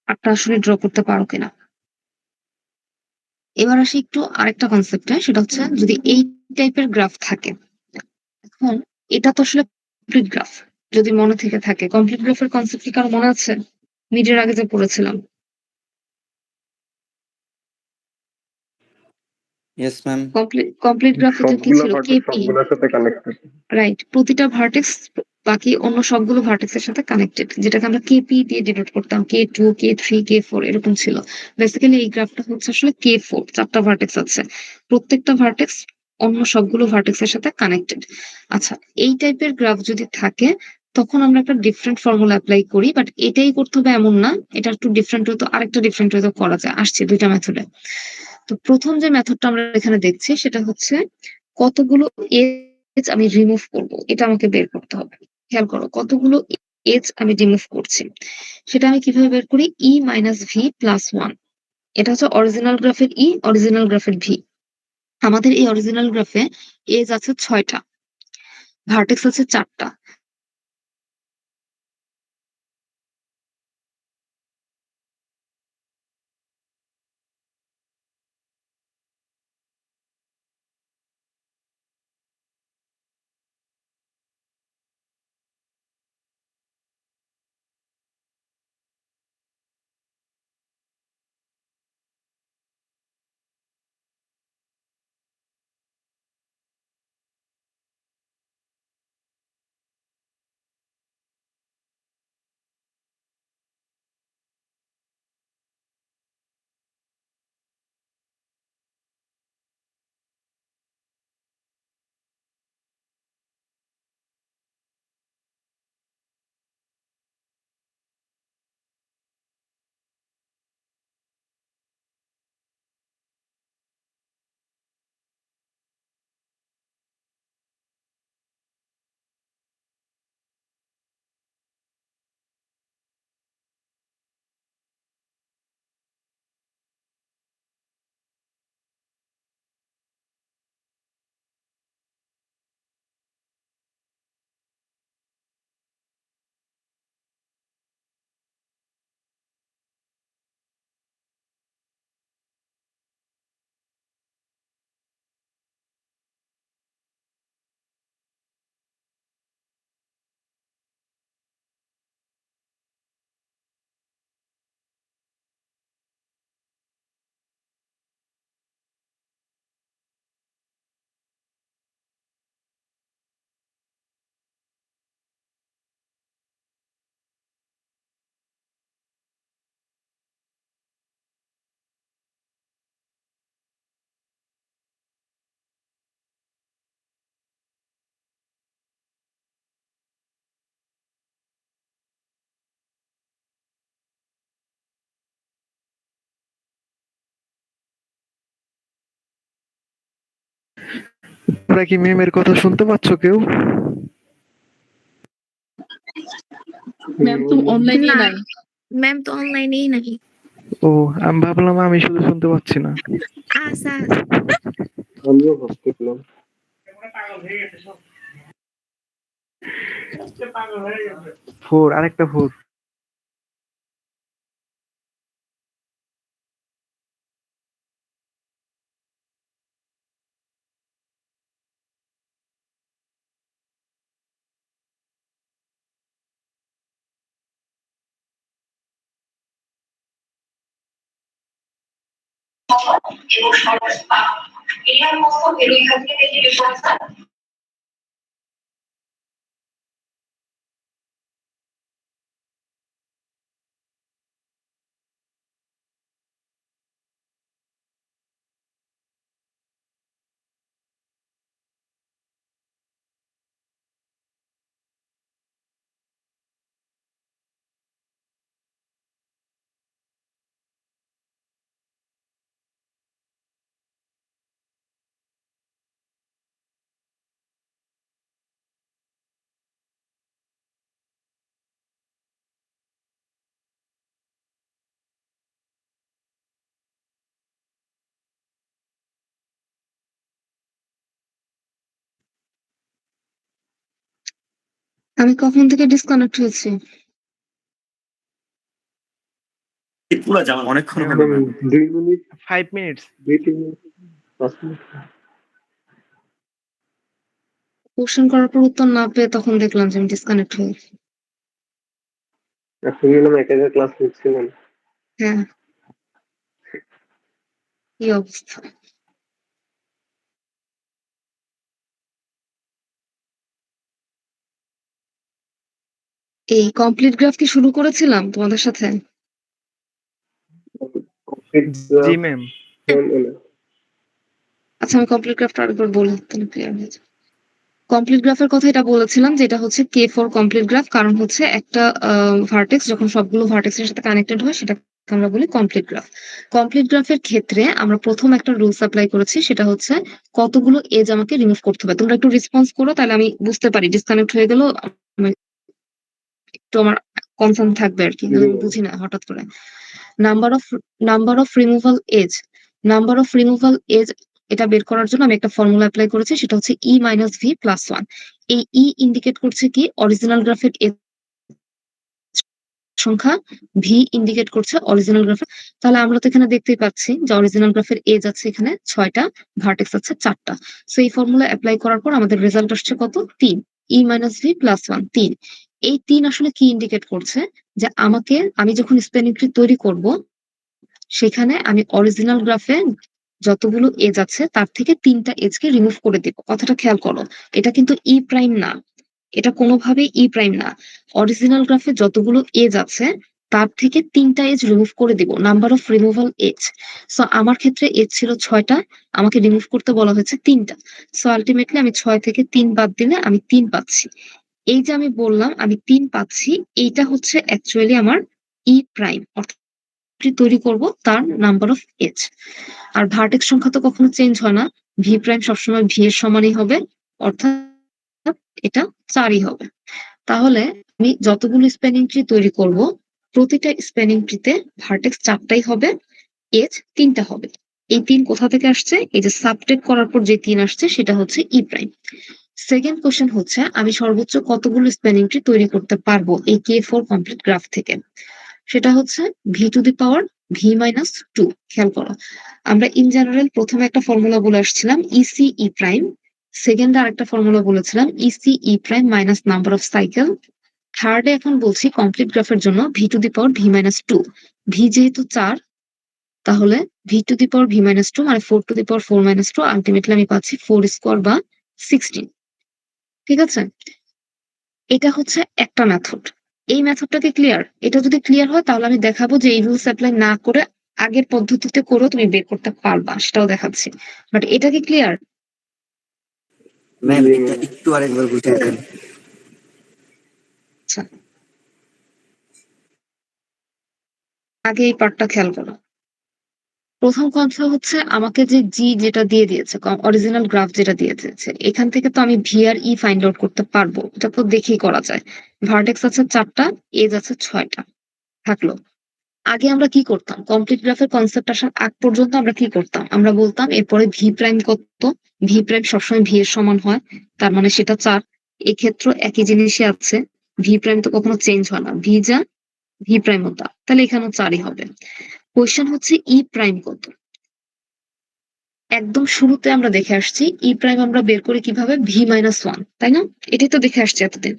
8 টা আসলে ড্র করতে পারো কিনা। এবার আসি একটু আরেকটা কনসেপ্টে, সেটা হচ্ছে যদি এই টাইপের গ্রাফ থাকে। এখন এটা তো আসলে কমপ্লিট গ্রাফ। যদি মনে থেকে থাকে, কমপ্লিট গ্রাফের কনসেপ্ট কি কারো মনে আছে? মিডের আগে যে পড়েছিলাম। Yes ma'am. কমপ্লিট গ্রাফে তো কি সবগুলো ছিল? Vertex KP. সবগুলোর সাথে কানেক্টেড। রাইট। প্রতিটা ভার্টেক্স বাকি অন্য সবগুলো ভার্টেক্সের সাথে কানেক্টেড, যেটাকে আমরা কেপি দিয়ে ডিনোট করতাম। K2, K3, K4 এরকম ছিল। বেসিক্যালি এই গ্রাফটা হচ্ছে আসলে K4, 4টা ভার্টেক্স আছে। প্রত্যেকটা ভার্টেক্স অন্য সবগুলো ভার্টেক্সের সাথে কানেক্টেড। আচ্ছা, এই টাইপের গ্রাফ যদি থাকে তখন আমরা একটা ডিফারেন্ট ফর্মুলা অ্যাপ্লাই করি, বাট এটাই করতে হবে এমন না। এটা একটু ডিফারেন্ট হয়তো, আরেকটা ডিফারেন্ট হয়তো করা যায়। আসছে 2টা মেথডে। তো প্রথম যে মেথডটা আমরা এখানে দেখছি সেটা হচ্ছে কতগুলো এজ আমি রিমুভ করব, এটা আমাকে বের করতে হবে। খেয়াল করো কতগুলো এজ আমি রিমুভ করছি। সেটা আমি কিভাবে বের করি? ই মাইনাস ভি প্লাস 1। এটা হচ্ছে অরিজিনাল গ্রাফের ই, অরিজিনাল গ্রাফের ভি। আমাদের এই অরিজিনাল গ্রাফে এজ আছে 6টা, ভার্টেক্স আছে 4টা। তোমরা কি ম্যামের কথা শুনতে পাচ্ছ কেউ? ম্যাম তো অনলাইনেই না নাই। ম্যাম তো অনলাইনেই নাই। ও, আমি ভাবলাম আমি শুধু শুনতে পাচ্ছি না। আচ্ছা আমিও ভাবতেছিলাম। 4, আরেকটা 4। এবং সর্বস্পা এরিয়ার মতো এর এখান থেকে যে বিষয়টা আমি কখন থেকে ডিসকানেক্ট হয়েছি? অনেকক্ষণ ম্যাম, হলো ma'am. 2 minute 5 minutes. 2-3 minute 5 minute. Question করার পর উত্তর না পেয়ে তখন দেখলাম যে আমি ডিসকানেক্ট হয়েছি। আপনি কি একা একা ক্লাস নিচ্ছিলেন? হ্যাঁ। কি অবস্থা? এই কমপ্লিট গ্রাফ কি শুরু করেছিলাম তোমাদের সাথে? কমপ্লিট জি গ্রাফ ম্যাম। আচ্ছা আমি কমপ্লিট গ্রাফটা আরেকবার বলি তাহলে ক্লিয়ার হয়ে যাবে। কমপ্লিট গ্রাফের কথা এটা বলেছিলাম যে এটা হচ্ছে K4 কমপ্লিট গ্রাফ, কারণ হচ্ছে একটা ভার্টেক্স যখন সবগুলো ভার্টেক্সের সাথে কানেক্টেড হয় সেটাকে আমরা বলি কমপ্লিট গ্রাফ। কমপ্লিট গ্রাফের ক্ষেত্রে আমরা প্রথম একটা রুলস অ্যাপ্লাই করেছি, সেটা হচ্ছে কতগুলো এজ আমাকে রিমুভ করতে হবে। তোমরা একটু রেসপন্স করো তাহলে আমি বুঝতে পারি ডিসকানেক্ট হয়ে গেল একটু আমার কনসার্ন থাকবে আর কি, আমি বুঝি না হঠাৎ করে। Number of removal edge, number of removal edge এটা বের করার জন্য আমি একটা ফর্মুলা অ্যাপ্লাই করেছি, সেটা হচ্ছে E মাইনাস ভি প্লাস 1। এই E ইন্ডিকেট করছে কি অরিজিনাল গ্রাফের এজ সংখ্যা, ভি ইন্ডিকেট করছে অরিজিনাল গ্রাফের। তাহলে আমরা তো এখানে দেখতেই পাচ্ছি যে অরিজিনাল গ্রাফের এজ আছে এখানে 6টা, ভার্টেক্স আছে 4টা। সো এই ফর্মুলা অ্যাপ্লাই করার পর আমাদের রেজাল্ট আসছে কত? 3। E minus V plus 1 3। এই 3 আসলে কি ইন্ডিকেট করছে যে আমি যখন স্প্যানিং ট্রি তৈরি করব সেখানে আমি অরিজিনাল গ্রাফে যতগুলো এজ আছে তার থেকে 3টা এজকে রিমুভ করে দিব। কথাটা খেয়াল করো, এটা কিন্তু ই প্রাইম না, এটা কোনোভাবেই ই প্রাইম না। অরিজিনাল গ্রাফে যতগুলো এজ আছে তার থেকে 3টা এজ রিমুভ করে দিব, number of removal edge. So আমার ক্ষেত্রে এজ ছিল 6টা, আমাকে রিমুভ করতে বলা হয়েছে 3টা। সো আলটিমেটলি আমি 6 থেকে 3 বাদ দিলে আমি 3 পাচ্ছি। এই যে আমি বললাম আমি 3 পাচ্ছি, এইটা হচ্ছে অ্যাকচুয়ালি আমার ই প্রাইম, অর্থাৎ তৈরি করব তার নাম্বার অফ এজ। আর ভার্টেক্স সংখ্যা তো কখনো চেঞ্জ হয় না, ভি প্রাইম সবসময় ভি এর সমানই হবে, অর্থাৎ এটা 4ই হবে। তাহলে আমি যতগুলো স্প্যানিং ট্রি তৈরি করব প্রতিটা স্প্যানিং ট্রিতে ভার্টেক্স 4টাই হবে, এজ 3টা হবে। এই 3 কোথা থেকে আসছে? এই যে সাবট্রেক্ট করার পর যে 3 আসছে সেটা হচ্ছে ই প্রাইম। সেকেন্ড কোশ্চেন হচ্ছে আমি সর্বোচ্চ কতগুলো স্প্যানিং ট্রি তৈরি করতে পারবো এই K4 কমপ্লিট গ্রাফ থেকে? সেটা হচ্ছে V to the power V minus 2। খেয়াল করো, আমরা ইন জেনারেল প্রথমে একটা ফর্মুলা বলে আসছিলাম ইসি ই প্রাইম, সেকেন্ডে আরেকটা ফর্মুলা বলেছিলাম EC E prime minus number of cycle, থার্ডে এখন বলছি কমপ্লিট গ্রাফের জন্য V to the power V minus 2। V যেহেতু 4 তাহলে V to the power V minus 2 মানে 4 to the power 4 minus 2, ultimately আমি পাচ্ছি 4 স্কোয়ার বা 16। ঠিক আছে, এটা হচ্ছে একটা মেথড। এই মেথডটাকে ক্লিয়ার? এটা যদি ক্লিয়ার হয় তাহলে আমি দেখাবো যে এই রুলস অ্যাপ্লাই না করে আগের পদ্ধতিতে করেও তুমি বের করতে পারবা, সেটাও দেখাচ্ছি। বাট এটা কি ক্লিয়ার? ম্যাম এটা একটু আরেকবার বুঝিয়ে দেন। আচ্ছা, আগে এই পার্টটা খেয়াল করো। প্রথম কথা হচ্ছে আমাকে যে জি যেটা দিয়ে দিয়েছে, অরিজিনাল গ্রাফ যেটা দিয়ে দিয়েছে, এখান থেকে তো আমি ভি আর ই ফাইন্ড আউট করতে পারবো, এটা তো দেখেই করা যায়। ভার্টেক্স আছে 4টা, এজ আছে 6টা, থাকলো। আগে আমরা কি করতাম? কমপ্লিট গ্রাফের কনসেপ্ট আসার আগ পর্যন্ত আমরা কি করতাম? আমরা বলতাম এরপরে ভি প্রাইম কত, ভি প্রাইম সবসময় ভি এর সমান হয়, তার মানে সেটা 4। এক্ষেত্রে একই জিনিসই আছে, ভি প্রাইম তো কখনো চেঞ্জ হয় না, ভি যা ভি প্রাইম ও তা, তাহলে এখানেও 4ই হবে। কোয়েশ্চেন হচ্ছে ই প্রাইম কত? একদম শুরুতে আমরা দেখে আসছি ই প্রাইম আমরা বের করি কিভাবে? ভি মাইনাস 1, তাই না? এটাই তো দেখে আসছি এতদিন।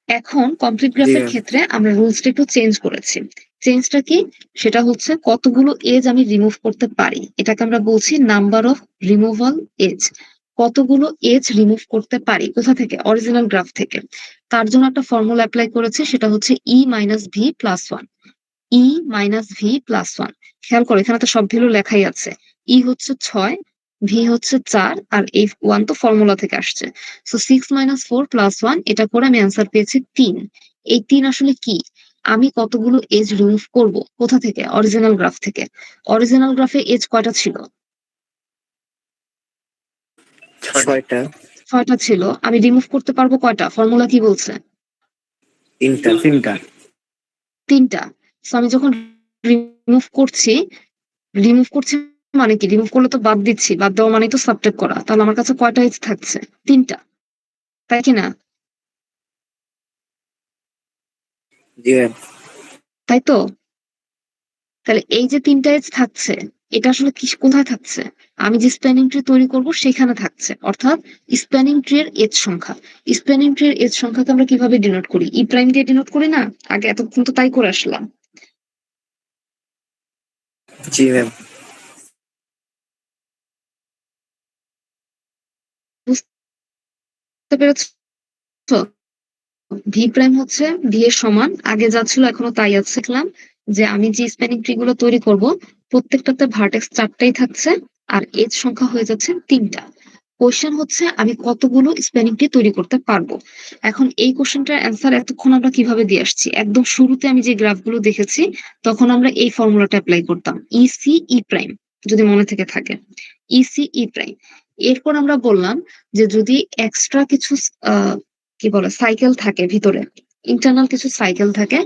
এখন কমপ্লিট গ্রাফের ক্ষেত্রে আমরা রুলসটা একটু চেঞ্জ করেছি। চেঞ্জটা কি? সেটা হচ্ছে কতগুলো এজ আমি রিমুভ করতে পারি। এটাকে আমরা বলছি নাম্বার অফ রিমুভাল এজ। কতগুলো এজ রিমুভ করতে পারি কোথা থেকে? অরিজিনাল গ্রাফ থেকে। তার জন্য একটা ফর্মুলা এপ্লাই করেছি সেটা হচ্ছে E minus V plus 1। E minus V plus 1। খেয়াল করো এখানে তো সব ভ্যালু লেখাই আছে। E হচ্ছে 6, V হচ্ছে 4 আর এই 1 তো ফর্মুলা থেকে আসছে। সো 6 মাইনাস 4 প্লাস 1 এটা করে আমি অ্যান্সার পেয়েছি 3। এই 3 আসলে কি? আমি কতগুলো এজ রিমুভ করব কোথা থেকে? অরিজিনাল গ্রাফ থেকে। অরিজিনাল গ্রাফে এজ কয়টা ছিল? 6টা। 6টা ছিল। আমি রিমুভ করতে পারবো কয়টা? ফর্মুলা কি বলছে? 3টা। 3টা। সো আমি যখন রিমুভ করছি মানে কি? রিমুভ করলে তো বাদ দিচ্ছি। বাদ দেওয়া মানেই তো সাবট্রাক্ট করা। তাহলে আমার কাছে কয়টা এজ থাকছে? 3টা। তাই কি না? জি ম্যাম। তাই তো? তাহলে এই যে 3টা এজ থাকছে, এটা আসলে কোথায় থাকছে? আমি যে স্প্যানিং ট্রি তৈরি করব সেখানে থাকছে। অর্থাৎ স্প্যানিং ট্রি এর এজ সংখ্যা। স্প্যানিং ট্রি এর এজ সংখ্যাকে আমরা কিভাবে ডিনোট করি? ই প্রাইম দিয়ে ডিনোট করি না? আগে এতক্ষণ তো তাই করে আসলাম। জি ম্যাম। বুঝতে পেরেছো? ভি প্রাইম হচ্ছে ভি এর সমান। আগে যা ছিল এখনো তাই আছে। দেখলাম যে আমি যে স্প্যানিং ট্রি গুলো তৈরি করব প্রত্যেকটাতে ভার্টেক্স 4টাই থাকছে আর এজ সংখ্যা হয়ে যাচ্ছে 3টা। কোশ্চেন হচ্ছে আমি কতগুলো স্প্যানিং ট্রি তৈরি করতে পারবো। এখন এই কোশ্চেনটার অ্যান্সার এতক্ষণ আমরা কিভাবে দিয়ে আসছি? একদম শুরুতে আমি যে গ্রাফগুলো দেখেছি তখন আমরা এই ফর্মুলাটা অ্যাপ্লাই করতাম। ইসি ই প্রাইম, যদি মনে থেকে থাকে। EC E prime. এরপর আমরা বললাম যে যদি এক্সট্রা কিছু কি বলে সাইকেল থাকে ভিতরে, ইন্টারনাল কিছু সাইকেল থাকে,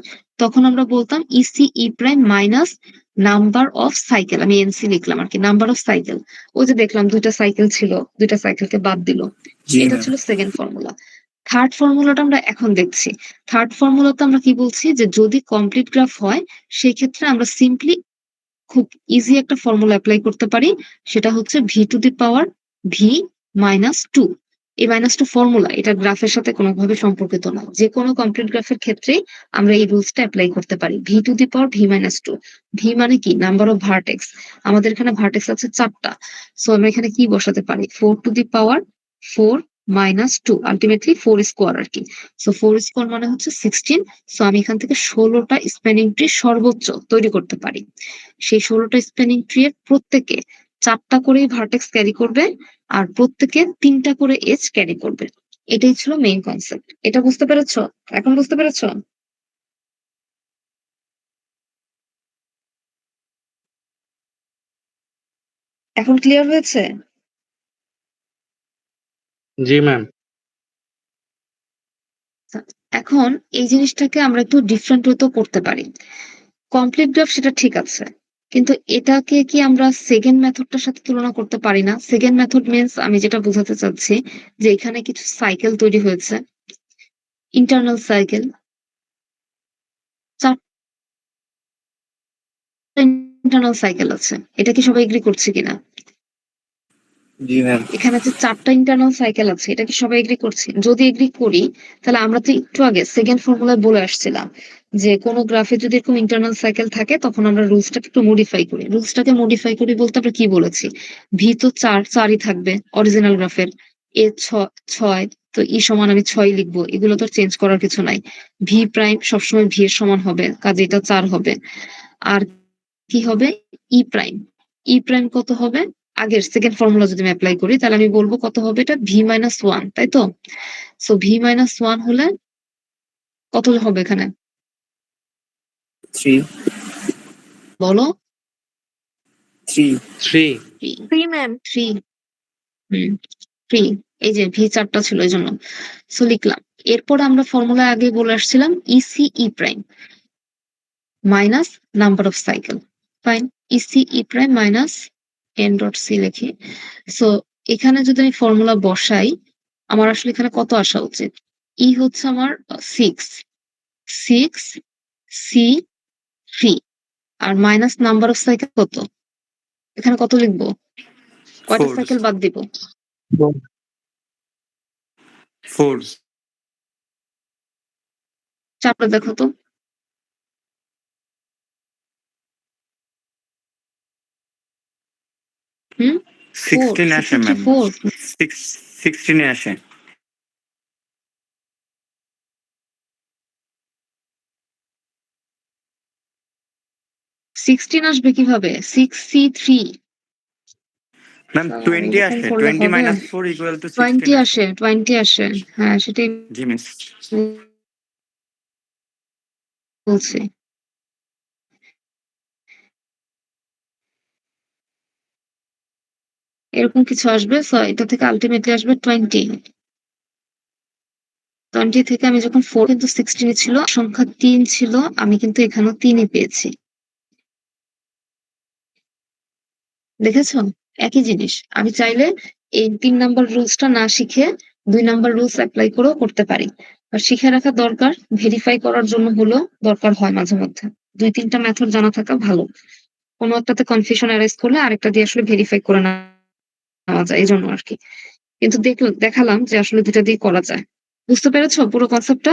তখন আমরা বলতাম EC E prime minus number of cycle. আমি এনসি লিখলাম আর কি, নাম্বার অফ সাইকেল। ওই যে দেখলাম 2টা সাইকেল ছিল, 2টা সাইকেলকে বাদ দিল। জি এটা ম্যাম। ছিল সেকেন্ড ফর্মুলা। থার্ড ফর্মুলাটা আমরা এখন দেখছি। থার্ড ফর্মুলাতে আমরা কি বলছি যে যদি কমপ্লিট গ্রাফ হয় সেই ক্ষেত্রে আমরা সিম্পলি খুব ইজি একটা ফর্মুলা অ্যাপ্লাই করতে পারি। সেটা হচ্ছে V to the power V minus 2। এই মাইনাস 2 ফর্মুলা, এটা গ্রাফের সাথে কোনোভাবে সম্পর্কিত না। যে কোনো কমপ্লিট গ্রাফের ক্ষেত্রেই আমরা এই রুলসটা অ্যাপ্লাই করতে পারি। V to the power V minus 2। V মানে কি? Number of vertex. আমাদের এখানে ভার্টেক্স আছে 4টা। সো আমরা এখানে কি বসাতে পারি? 4 to the power 4 minus 2, ultimately 4 square আর কি। সো 4 স্কোয়ার মানে হচ্ছে 16। সো আমি এখান থেকে 16টা স্প্যানিং ট্রি সর্বোচ্চ তৈরি করতে পারি। সেই 16টা স্প্যানিং ট্রি এর প্রত্যেকে 4টা করেই ভার্টেক্স ক্যারি করবে আর প্রত্যেকে 3টা করে এজ ক্যারি করবে। এটাই ছিল মেইন কনসেপ্ট। এটা বুঝতে পেরেছো? এখন বুঝতে পেরেছো? এখন ক্লিয়ার হয়েছে? জি ম্যাম। আচ্ছা, এখন এই জিনিসটাকে আমরা একটু ডিফারেন্ট ওয়েতেও করতে পারি। কমপ্লিট গ্রাফ সেটা ঠিক আছে, কিন্তু এটাকে কি আমরা সেকেন্ড মেথডটার সাথে তুলনা করতে পারি না? সেকেন্ড মেথড মিন্স আমি যেটা বোঝাতে চাচ্ছি যে এখানে কিছু সাইকেল তৈরি হয়েছে, ইন্টারনাল সাইকেল। 4টা ইন্টারনাল সাইকেল আছে। এটা কি সবাই এগ্রি করছে কিনা? জি ম্যাম। এখানে যে 4টা ইন্টারনাল সাইকেল আছে এটা কি সবাই এগ্রি করছে? যদি এগ্রি করি তাহলে আমরা তো একটু আগে সেকেন্ড ফর্মুলায় বলে আসছিলাম যে কোনো গ্রাফে যদি এরকম ইন্টারনাল সাইকেল থাকে তখন আমরা রুলসটাকে একটু মডিফাই করি। রুলসটাকে মডিফাই করি বলতে আমরা কি বলেছি? ভি তো 4ই থাকবে অরিজিনাল গ্রাফের। এ 6, তো ই সমান আমি 6 লিখবো। এগুলো তো চেঞ্জ করার কিছু নাই। ভি প্রাইম সবসময় ভি এর সমান হবে, কাজে এটা 4 হবে। আর কি হবে? ই প্রাইম। ই প্রাইম কত হবে? আগের সেকেন্ড ফর্মুলা যদি আমি অ্যাপ্লাই করি তাহলে আমি বলবো কত হবে? এটা ভি মাইনাস 1, তাই তো? সো ভি মাইনাস 1 হলে কত হবে এখানে? 3। বলো। 3। 3। 3। Free ma'am. 3। হুম, 3। এই যে ভি 4টা ছিল এই জন্য। সো লিখলাম। এরপর আমরা ফর্মুলা আগে বলে আসছিলাম EC E prime minus number of cycle. Fine. EC E prime minus N dot C লিখি। সো এখানে যদি আমি ফর্মুলা বসাই আমার আসলে এখানে কত আসা উচিত? ই হচ্ছে আমার 6, 6 সি 3 আর মাইনাস নাম্বার অফ সাইকেল কত? এখানে কত লিখবো? কয়টা 4। সাইকেল বাদ দিব? 4। চাপটা দেখো তো। হুম? 16 আসে ম্যাম। 4 16 এ আসে। 16 আসবে কিভাবে? 6C3 ম্যাম 20 এরকম আসে। করলে 20 হবে? - 4 = 20 16 আসে। আসে, 20 আসে। হ্যাঁ, সেটাই জি মিস। বলছি। এরকম কিছু আসবে। সো এটা থেকে আল্টিমেটলি আসবে 20। 20 থেকে আমি যখন 4 কিন্তু 16 ছিল, সংখ্যা 3 ছিল। আমি কিন্তু এখানেও 3 ই পেয়েছি। দেখেছো? একই জিনিস। আমি চাইলে এই ৩ নাম্বার রুলসটা না শিখে ২ নাম্বার রুলস এপ্লাই করেও করতে পারি। আর শিখে রাখা দরকার। ভেরিফাই করার জন্য হলেও দরকার হয় মাঝে মধ্যে। ২-৩ টা মেথড জানা থাকা ভালো। কোন একটাতে কনফিউশন অ্যারাইজ করলে আরেকটা দিয়ে আসলে ভেরিফাই করে নেওয়া যায়। এজন্য আরকি। কিন্তু দেখালাম যে আসলে ২ টা দিয়েই করা যায়। বুঝতে পেরেছো পুরো কনসেপ্টটা?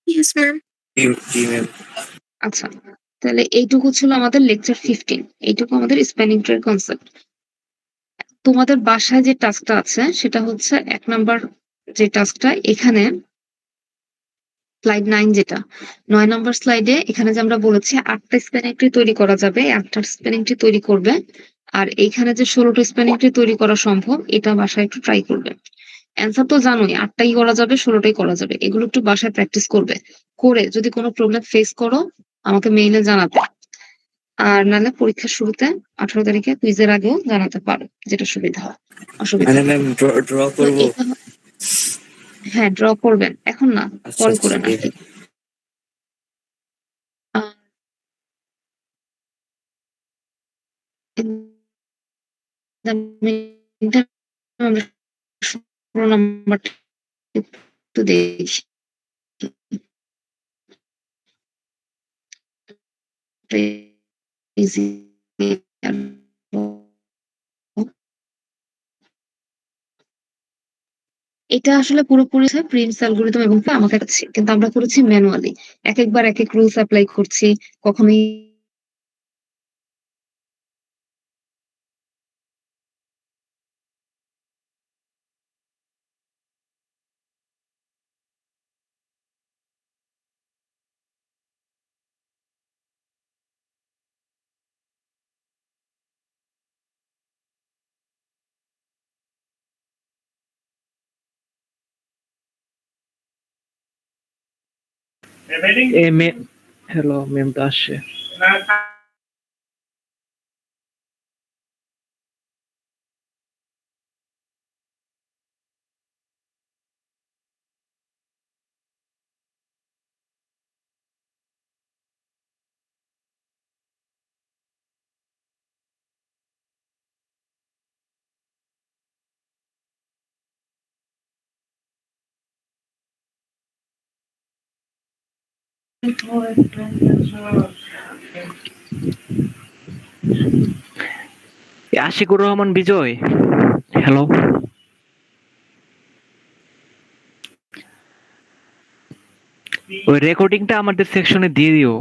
Yes ma'am. জি ম্যাম। আচ্ছা। তাহলে এইটুকু ছিল আমাদের লেকচার 15। এইটুকু আমাদের স্প্যানিং ট্রির কনসেপ্ট। তোমাদের বাসায় যে টাস্কটা আছে সেটা হচ্ছে ১ নাম্বার যে টাস্কটা এখানে স্লাইড 9 যেটা। ৯ নাম্বার স্লাইডে এখানে যে আমরা বলেছি ৮ টা স্প্যানিং ট্রি তৈরি করা যাবে। ৮ টা স্প্যানিং ট্রি তৈরি করবে। আর এইখানে যে ১৬ টা স্প্যানিং ট্রি তৈরি করা সম্ভব এটা বাসায় একটু ট্রাই করবে। অ্যান্সার তো জানোই ৮ টাই করা যাবে, ১৬ টাই করা যাবে। এগুলো একটু বাসায় প্র্যাকটিস করবে। করে যদি কোনো প্রবলেম ফেস করো আমাকে মেইলে জানাবে। আর নাহলে পরীক্ষার শুরুতে ১৮ তারিখে কুইজের আগেও জানাতে পারো। যেটা সুবিধা হয়। অসুবিধা মানে নেই। ম্যাম ড্র তো করব। এটা হ্যাঁ, ড্র করবেন। এখন না, আচ্ছা পরে আচ্ছা করেন ঠিক আরকি। আছে। আ in the meantime আমরা ১৬ নাম্বারটা একটু দেখি। ইজি এটা আসলে পুরোপুরি প্রিন্স অ্যালগরিদম এবং আমাকে কাছে কিন্তু আমরা করেছি ম্যানুয়ালি। একেকবার একেক রুলস এপ্লাই করছি। কখনোই হ্যালো ম্যাম তো আসছে। আশিকুর রহমান বিজয়, হ্যালো। ওই রেকর্ডিংটা আমাদের সেকশনে দিয়ে দিও।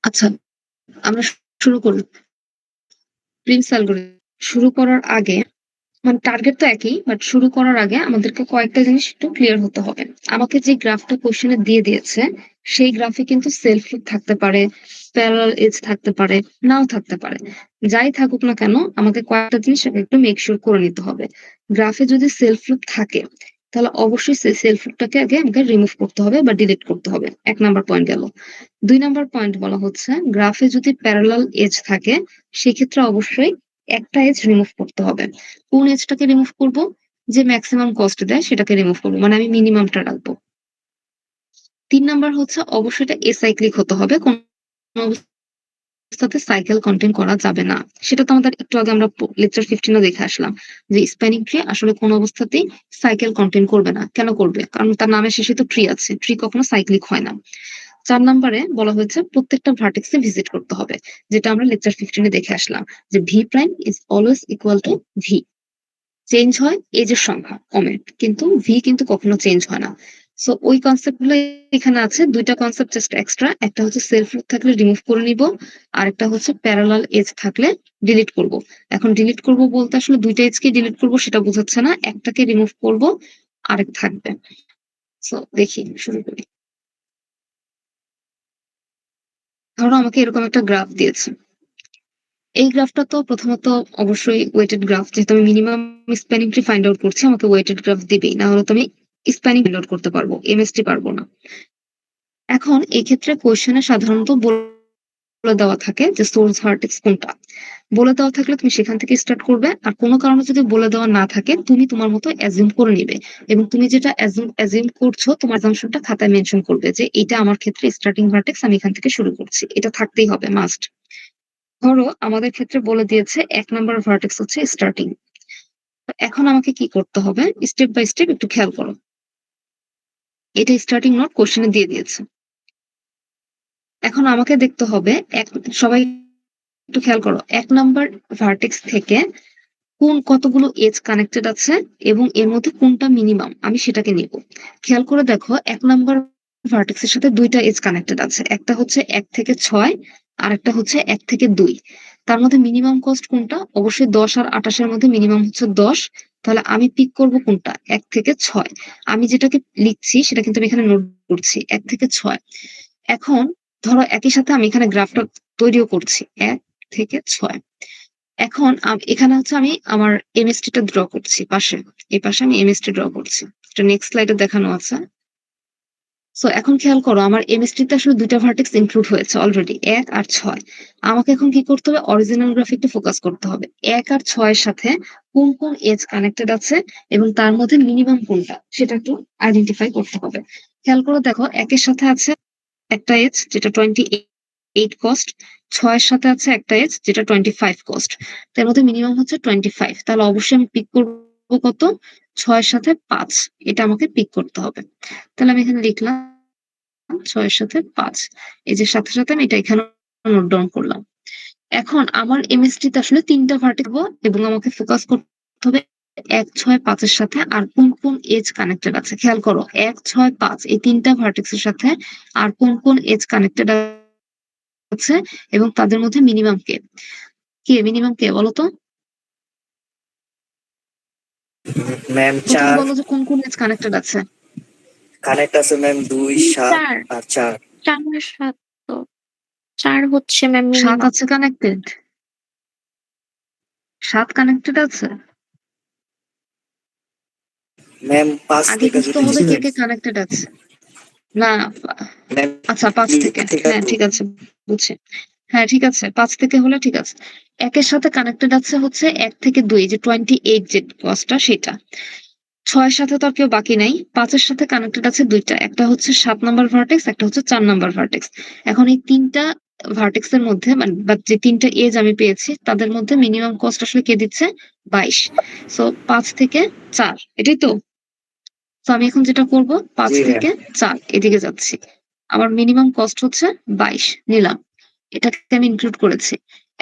আচ্ছা, আমরা শুরু করি। প্রিন্স অ্যালগরিদম শুরু করার আগে মানে টার্গেট তো একই বাট শুরু করার আগে আমাদেরকে কয়েকটা জিনিস একটু ক্লিয়ার হতে হবে। আমাকে যে গ্রাফটা কোশ্চেনে দিয়ে দিয়েছে সেই গ্রাফে কিন্তু সেলফ লুপ থাকতে পারে, প্যারালাল এজ থাকতে পারে, নাও থাকতে পারে। যাই থাকুক না কেন আমাকে কয়েকটা জিনিস একটু মেক শিওর করে নিতে হবে। গ্রাফে যদি সেলফ লুপ থাকে তাহলে অবশ্যই সেই সেলফ লুপটাকে আগে আমাকে রিমুভ করতে হবে বা ডিলিট করতে হবে। ১ নাম্বার পয়েন্ট গেল। ২ নাম্বার পয়েন্ট বলা হচ্ছে গ্রাফে যদি প্যারালাল এজ থাকে সেক্ষেত্রে অবশ্যই একটা এজ রিমুভ করতে হবে। কোন এজটাকে রিমুভ করব? যে মেক্সিমাম কস্ট দেয় সেটাকে রিমুভ করব। মানে আমি মিনিমামটা রাখবো। ৩ নাম্বার হচ্ছে অবশ্যই এটা এসাইক্লিক হতে হবে। কোন অবস্থাতে সাইকেল কন্টেইন করা যাবে না। সেটা তো আমাদের একটু আগে আমরা লেকচার 15 এ দেখে আসলাম যে স্প্যানিং ট্রি আসলে কোনো অবস্থাতেই সাইকেল কন্টেইন করবে না। কেন করবে? কারণ তার নামের শেষে তো ট্রি আছে। ট্রি কখনো সাইক্লিক হয় না। ৪ নাম্বারে বলা হয়েছে প্রত্যেকটা ভার্টেক্সে ভিজিট করতে হবে। যেটা আমরা লেকচার 15 এ দেখে আসলাম যে V prime is always equal to V. Change হয় এজের সংখ্যা কমে, কিন্তু ভি কিন্তু কখনো চেঞ্জ হয় না। সো ওই কনসেপ্ট গুলো এখানে আছে। ২ টা কনসেপ্ট জাস্ট এক্সট্রা। একটা হচ্ছে সেলফ রুট থাকলে রিমুভ করে নিব। আরেকটা হচ্ছে প্যারালাল এজ থাকলে ডিলিট করব। এখন ডিলিট করব বলতে আসলে ২ টা এজকে ডিলিট করব সেটা বোঝাচ্ছে না। একটাকে রিমুভ করব, আরেক থাকবে। সো দেখি শুরু করি। ধরো আমাকে এরকম একটা গ্রাফ দিয়েছে। এই গ্রাফটা তো প্রথমত অবশ্যই ওয়েটেড গ্রাফ। যেহেতু আমি minimum spanning tree find out করছি, আমাকে ওয়েটেড গ্রাফ দিবেই। না হলে তো আমি স্প্যানিং ফাইন্ড আউট করতে পারবো, এমএসটি পারবো না। এখন এই ক্ষেত্রে কোয়েশ্চেনে সাধারণত বলে দেওয়া থাকে যে সোর্স ভার্টেক্স কোনটা। বলে দেওয়া থাকলে তুমি সেখান থেকে স্টার্ট করবে। আর কোনো কারণে যদি বলে দেওয়া না থাকে, তুমি তোমার মতো অ্যাজিউম করে নিবে। এবং তুমি যেটা অ্যাজিউম করছো, তোমার অ্যাজাম্পশনটা খাতায় মেনশন করবে যে এটা আমার ক্ষেত্রে স্টার্টিং ভার্টেক্স, আমি এখান থেকে শুরু করছি। এটা থাকতেই হবে, মাস্ট। ধরো আমাদের ক্ষেত্রে বলে দিয়েছে ১ নাম্বার ভার্টেক্স হচ্ছে স্টার্টিং। এখন আমাকে কি করতে হবে? স্টেপ বাই স্টেপ একটু খেয়াল করো। এটা স্টার্টিং নোট কোশ্চেনে দিয়ে দিয়েছে। এখন আমাকে দেখতে হবে সবাই একটু খেয়াল করো। ১ নাম্বার ভার্টেক্স থেকে কতগুলো এজ কানেক্টেড আছে এবং এর মধ্যে কোনটা মিনিমাম, আমি সেটাকে নিব। খেয়াল করে দেখো ১ নাম্বার ভার্টেক্স এর সাথে ২ টা এজ কানেক্টেড আছে। একটা হচ্ছে ১ থেকে ৬, আর একটা হচ্ছে ১ থেকে ২। তার মধ্যে মিনিমাম কস্ট কোনটা? অবশ্যই ১০ আর ২৮ এর মধ্যে মিনিমাম হচ্ছে ১০। তাহলে আমি পিক করব কোনটা? ১ থেকে ৬। আমি যেটাকে লিখছি সেটা কিন্তু আমি এখানে নোট করছি। ১ থেকে ৬। এখন ধরো একই সাথে আমি এখানে গ্রাফটা তৈরিও করছি। ১ থেকে ৬। এখন এখানে হচ্ছে আমি আমার এমএসটি টা ড্র করছি পাশে। এই পাশে আমি এমএসটি ড্র করছি। এটা নেক্সট স্লাইডে দেখানো আছে। সো এখন খেয়াল করো আমার এমএসটি তে আসলে ২ টা ভার্টেক্স ইনক্লুড হয়েছে অলরেডি, ১ আর ৬। আমাকে এখন কি করতে হবে? অরিজিনাল গ্রাফিকটা ফোকাস করতে হবে। ১ আর ৬ এর সাথে কোন এজ কানেক্টেড আছে এবং তার মধ্যে মিনিমাম কোনটা সেটা একটু আইডেন্টিফাই করতে হবে। খেয়াল করে দেখো ১ এর সাথে আছে একটা এজ যেটা 28 কস্ট, ৬ এর সাথে আছে একটা এজ যেটা 25 কস্ট। তার মধ্যে মিনিমাম হচ্ছে 25। তাহলে অবশ্যই আমি পিক করবো কত? ৬ এর সাথে ৫। এটা আমাকে পিক করতে হবে। তাহলে আমি এখানে লিখলাম ৬ এর সাথে ৫। এই যে সাথে, সাথে আমি এটা এখানে নোট ডাউন করলাম। এখন আমার এমএসটি তে আসলে ৩ টা ভার্টেক্স এবং আমাকে ফোকাস করতে হবে ১, ৬, ৫ এর সাথে আর কোন এজ কানেক্টেড আছে। খেয়াল করো ১, ৬, ৫ এই ৩ টা ভার্টেক্স এর সাথে আর কোন এজ কানেক্টেড আছে এবং তাদের মধ্যে মিনিমাম কে? মিনিমাম কে বলো তো? ম্যাম প্রথমে ৪ বলো যে কোন এজ কানেক্টেড আছে? কানেক্ট আছে ম্যাম ২, ৭ ৪ আর ৪। ৪ আর ৭ তো ৪ হচ্ছে ম্যাম ৭ মিনিমাম। আছে কানেক্টেড? ৭ কানেক্টেড আছে? ম্যাম ৫ আগে থেকে বুঝতে যদি হবে জিজ্ঞেস কে কানেক্টেড আছে। না, ম্যাম আচ্ছা ৫ থেকে। হ্যাঁ, ঠিক আছে, বুঝছি। হ্যাঁ, ঠিক আছে। ৫ থেকে হলে ঠিক আছে। ১ এর সাথে কানেক্টেড আছে হচ্ছে ১ থেকে ২ যে 28 যে কস্টটা সেটা। ৬ এর সাথে তো আর কেউ বাকি নাই। ৫ এর সাথে কানেক্টেড আছে ২ টা। একটা হচ্ছে ৭ নাম্বার ভার্টেক্স, একটা হচ্ছে ৪ নাম্বার ভার্টেক্স। এখন এই ৩ টা ভার্টেক্স এর মধ্যে বা যে ৩ টা এজ আমি পেয়েছি তাদের মধ্যে মিনিমাম কস্ট আসলে কে দিচ্ছে? ২২। সো ৫ থেকে ৪, এটাই তো? তো আমি এখন যেটা করব ৫ জি ম্যাম। থেকে ৪ এদিকে যাচ্ছি। আমার মিনিমাম কস্ট হচ্ছে ২২ নিলাম। এটাকে আমি ইনক্লুড করেছি।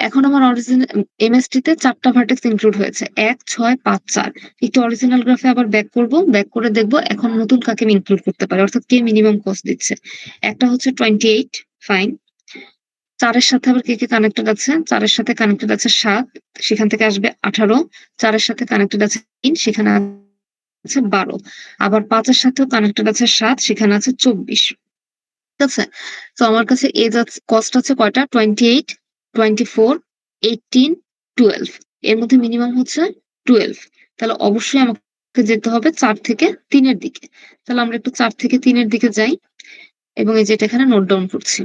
এখন আমার অরিজিনাল এমএসটি তে ৪ টা ভার্টেক্স ইনক্লুড হয়েছে। ১, ৬, ৫, ৪। একটু অরিজিনাল গ্রাফে আবার ব্যাক করব। ব্যাক করে দেখব এখন নতুন কাকে আমি ইনক্লুড করতে পারি। অর্থাৎ কে মিনিমাম কস্ট দিচ্ছে। একটা হচ্ছে 28, ফাইন। ৪ এর সাথে আবার কে কানেক্টেড আছে? ৪ এর সাথে কানেক্টেড আছে ৭, সেখান থেকে আসবে ১৮। ৪ এর সাথে কানেক্টেড আছে ৩, সেখানে আছে ১২। আবার ৫ এর সাথেও কানেক্টেড আছে ৭, সেখানে আছে ২৪। ঠিক আছে? তো আমার কাছে এজ কস্ট আছে কয়টা? 28, 24, 18, 12। এর মধ্যে মিনিমাম হচ্ছে 12। তাহলে অবশ্যই আমাকে যেতে হবে ৪ থেকে ৩ এর দিকে। তাহলে আমরা একটু ৪ থেকে ৩ এর দিকে যাই এবং এই যে এটা এখানে নোট ডাউন করছি।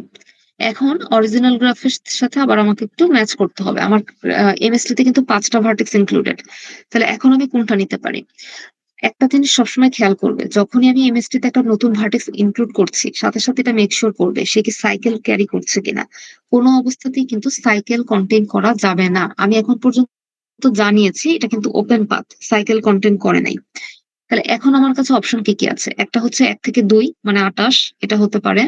এখন অরিজিনাল গ্রাফের সাথে আবার আমাকে একটু ম্যাচ করতে হবে। আমার এমএসটি তে কিন্তু ৫ টা ভার্টেক্স ইনক্লুডেড। তাহলে এখন আমি কোনটা নিতে পারি? একটা জিনিস সবসময় খেয়াল করবে, যখনই আমি এমএসটি তে একটা নতুন ভার্টেক্স ইনক্লুড করছি, সাথে, সাথে এটা মেক সিউর করবে সে কি সাইকেল ক্যারি করছে কিনা। কোন অবস্থাতেই কিন্তু সাইকেল কন্টেইন করা যাবে না। আমি এখন পর্যন্ত জানিয়েছি এটা কিন্তু ওপেন পাথ, সাইকেল কন্টেইন করে নাই। তাহলে এখন আমার কাছে অপশন কি আছে? একটা হচ্ছে ১ থেকে ২ মানে ২৮ এটা হতে পারে।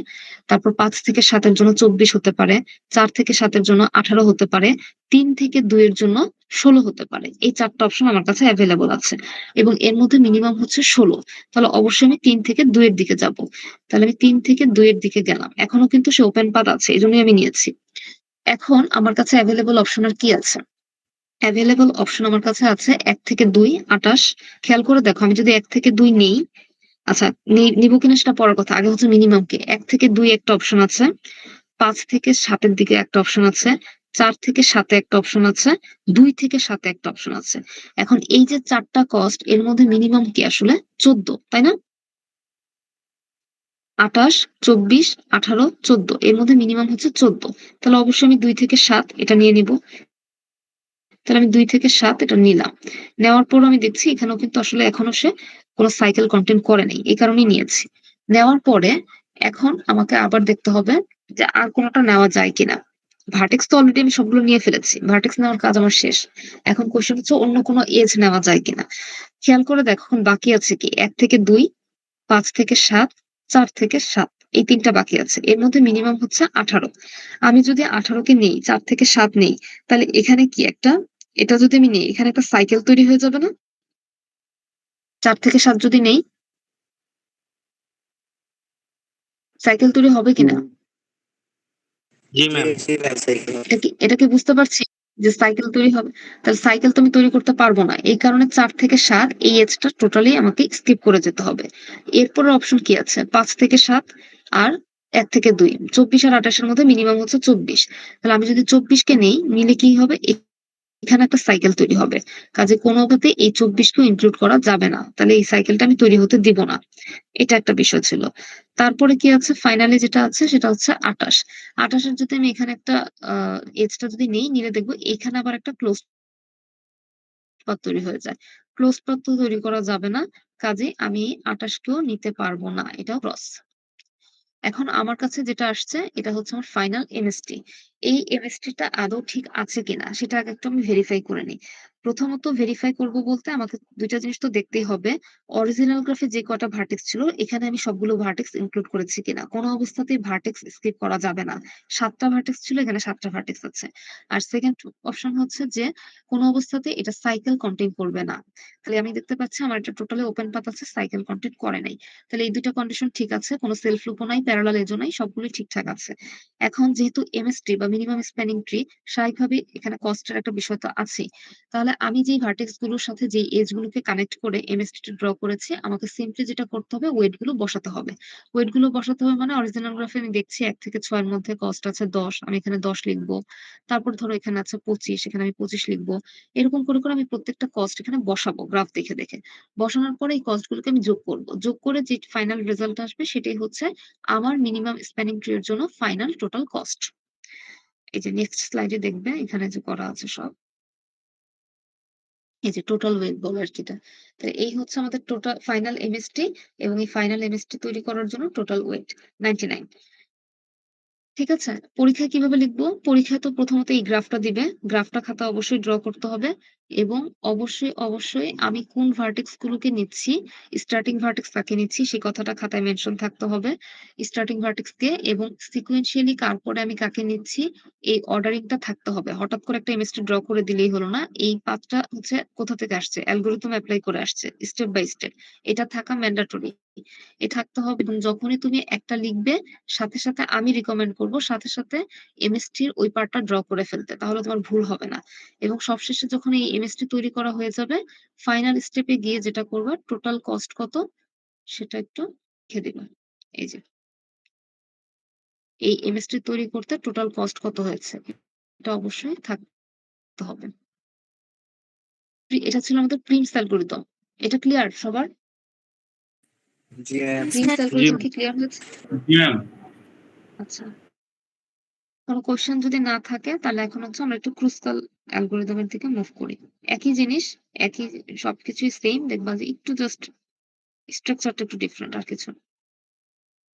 তারপর ৫ থেকে ৭ এর জন্য ২৪ হতে পারে। ৪ থেকে ৭ এর জন্য ১৮ হতে পারে। ৩ থেকে ২ এর জন্য ১৬ হতে পারে। এই ৪ টা অপশন আমার কাছে এভেইলেবল আছে। এবং এর মধ্যে মিনিমাম হচ্ছে ১৬। তাহলে অবশ্যই আমি ৩ থেকে ২ এর দিকে যাব। তাহলে আমি ৩ থেকে ২ এর দিকে গেলাম। এখনো কিন্তু সে ওপেন পাথ আছে। এজন্যই আমি নিয়েছি। এখন আমার কাছে এভেইলেবল অপশন আর কি আছে? এভেইলেবল অপশন আমার কাছে আছে ১ থেকে ২ ২৮। খেয়াল করে দেখো আমি যদি ১ থেকে ২ নেই, আচ্ছা নিবো কিনা সেটা পরের কথা। আগে হচ্ছে মিনিমাম কি? ১ থেকে ২ একটা অপশন আছে। ৫ থেকে ৭ এর দিকে একটা অপশন আছে। ৪ থেকে ৭ এ একটা অপশন আছে। ২ থেকে ৭ এ একটা অপশন আছে। এখন এই যে ৪ টা কস্ট এর মধ্যে মিনিমাম কি আসলে ১৪, তাই না? ২৮, ২৪, ১৮, ১৪ এর মধ্যে মিনিমাম হচ্ছে ১৪। তাহলে অবশ্যই আমি ২ থেকে ৭ এটা নিয়ে নিবো। তাহলে আমি ২ থেকে ৭ এটা নিলাম। নেওয়ার পর আমি দেখছি এখানেও কিন্তু আসলে এখনো সে কোন সাইকেল কনটেন্ট করে নাই। এই কারণেই নিয়েছি। নেওয়ার পরে এখন আমাকে আবার দেখতে হবে যে আর কোনটা নেওয়া যায় কিনা। ভার্টেক্স তো অলরেডি আমি সবগুলো নিয়ে ফেলেছি। ভার্টেক্স নেওয়ার কাজ আমার শেষ। এখন কোয়েশ্চেন হচ্ছে অন্য কোন এজ নেওয়া যায় কিনা। খেয়াল করে দেখো এখন বাকি আছে কি ১ থেকে ২, ৫ থেকে ৭, ৪ থেকে ৭ এই ৩ টা বাকি আছে। এর মধ্যে মিনিমাম হচ্ছে ১৮। আমি যদি ১৮ কে নেই, ৪ থেকে ৭ নেই, তাহলে এখানে কি একটা এটা যদি আমি নেই, এখানে একটা সাইকেল তৈরি হয়ে যাবে না? ৪ থেকে ৭ যদি নেই, সাইকেল তৈরি হবে কিনা? জি ম্যাম। এটা কি বুঝতে পারছি? যে সাইকেল তৈরি হবে। তাহলে সাইকেল তো আমি তৈরি করতে পারব না। এই কারণে ৪ থেকে ৭ এই এজটা টোটালি আমাকে স্কিপ করে যেতে হবে। এরপরের অপশন কি আছে? ৫ থেকে ৭ আর ১ থেকে ২। ২৪ আর ২৮ এর মধ্যে মিনিমাম হচ্ছে ২৪। তাহলে আমি যদি ২৪ কে নেই, নিলে কি হবে? এখানে একটা সাইকেল তৈরি হবে। কাজেই কোনভাবেই এই ২৪ কেও ইনক্লুড করা যাবে না। তাহলে এই সাইকেলটা আমি তৈরি হতে দিব না। এটা একটা বিষয় ছিল। তারপরে কি আছে? ফাইনালি যেটা আছে সেটা হচ্ছে ২৮। ২৮ এর যদি আমি এখানে একটা আ এজটা যদি নেই, নিলে দেখব এখানে আবার একটা ক্লোজ পাথ তৈরি হয়ে যায়। ক্লোজ পাথ তো তৈরি করা যাবে না। কাজেই আমি ২৮ কেও নিতে পারব না। এটাও ক্রস। এখন আমার কাছে যেটা আসছে এটা হচ্ছে আমার ফাইনাল এমএসটি। এই এমএসটিটা আদৌ ঠিক আছে কিনা সেটা আগে একটু আমি ভেরিফাই করে নিই। প্রথমত ভেরিফাই করব বলতে আমাকে ২ টা জিনিস তো দেখতেই হবে। অরিজিনাল গ্রাফে যে কটা ভার্টেক্স ছিল এখানে আমি সবগুলো ভার্টেক্স ইনক্লুড করেছি কিনা। কোন অবস্থাতেই ভার্টেক্স স্কিপ করা যাবে না। ৭ টা ভার্টেক্স ছিল এখানে ৭ টা ভার্টেক্স আছে। আর সেকেন্ড অপশন হচ্ছে যে কোন অবস্থাতেই এটা সাইকেল কন্টেইন করবে না। তাহলে আমি দেখতে পাচ্ছি আমার এটা টোটালি ওপেন পাথ আছে, সাইকেল কন্টেইন করে নাই। তাহলে এই ২ টা কন্ডিশন ঠিক আছে। কোন সেলফ লুপ ও নাই, প্যারালাল এজও নাই। সবগুলোই ঠিকঠাক আছে। এখন যেহেতু এমএসট্রি বা মিনিমাম স্প্যানিং ট্রি স্বাভাবিকভাবেই এখানে কস্ট এর একটা বিষয় তো আছেই। তাহলে আমি যেই ভার্টেক্স গুলোর সাথে যেই এজ গুলোকে কানেক্ট করে এমএসট্রি টা ড্র করেছি, আমাকে সিম্পলি যেটা করতে হবে ওয়েট গুলো বসাতে হবে। ওয়েট গুলো বসাতে হবে মানে অরিজিনাল গ্রাফে আমি দেখছি ১ থেকে ৬ এর মধ্যে কস্ট আছে ১০। আমি এখানে ১০ লিখবো। তারপর ধরো এখানে আছে ২৫, এখানে আমি ২৫ লিখবো। এরকম করে আমি প্রত্যেকটা কস্ট এখানে বসাবো গ্রাফ দেখে। বসানোর পরে এই কস্ট গুলোকে আমি যোগ করব। যোগ করে যে ফাইনাল রেজাল্ট আসবে সেটাই হচ্ছে আমার মিনিমাম স্প্যানিং ট্রি এর জন্য ফাইনাল টোটাল কস্ট। এই যে নেক্সট স্লাইডে দেখবে এখানে যে করা আছে সব। এই যে টোটাল ওয়েট বলে আরকি এটা। তো এই হচ্ছে আমাদের টোটাল ফাইনাল এমএসটি এবং এই ফাইনাল এমএসটি তৈরি করার জন্য টোটাল ওয়েট 99। ঠিক আছে? পরীক্ষায় কিভাবে লিখবো? পরীক্ষায় তো প্রথমত এই গ্রাফটা দিবে। গ্রাফটা খাতায় অবশ্যই ড্র করতে হবে এবং অবশ্যই আমি কোন ভার্টেক্স গুলোকে নিচ্ছি, স্টার্টিং ভার্টেক্স কাকে নিচ্ছি সে কথাটা খাতায় মেনশন থাকতে হবে। স্টার্টিং ভার্টেক্স কে এবং সিকোয়েন্সিয়ালি কার পরে আমি কাকে নিচ্ছি এই অর্ডারিংটা থাকতে হবে। হঠাৎ করে একটা এমএসটি ড্র করে দিলেই হলো না। এই পাথটা হচ্ছে কোথা থেকে আসছে? অ্যালগরিদম এপ্লাই করে আসছে স্টেপ বাই স্টেপ। এটা থাকা ম্যান্ডেটরি। এটা থাকতে হবে এবং যখনই তুমি একটা লিখবে সাথে আমি রিকমেন্ড করব সাথে এমএসটির ওই পার্টটা ড্র করে ফেলতে। তাহলে তোমার ভুল হবে না। এবং সবশেষে যখন এই এমএসটি তৈরি করা হয়ে যাবে, ফাইনাল স্টেপে গিয়ে যেটা করবা টোটাল কস্ট কত সেটা একটু লিখে দিবা। এই যে এই এমএসটি তৈরি করতে টোটাল কস্ট কত হয়েছে? এটা অবশ্যই থাকতে হবে। এটা ছিল আমাদের প্রিমস অ্যালগরিদম। এটা ক্লিয়ার সবার? জি ম্যাম। Yes, Prim's ma'am. জি অ্যালগরিদম কি ক্লিয়ার হয়েছে? জি ম্যাম। আচ্ছা। কোন কোয়েশ্চেন যদি না থাকে তাহলে এখন হচ্ছে আমরা একটু ক্রুসকাল অ্যালগরিদমের দিকে মুভ করি। একই জিনিস, একই সবকিছুই সেম, দেখবা যে একটু জাস্ট স্ট্রাকচারটা একটু ডিফারেন্ট, আর কিছু না।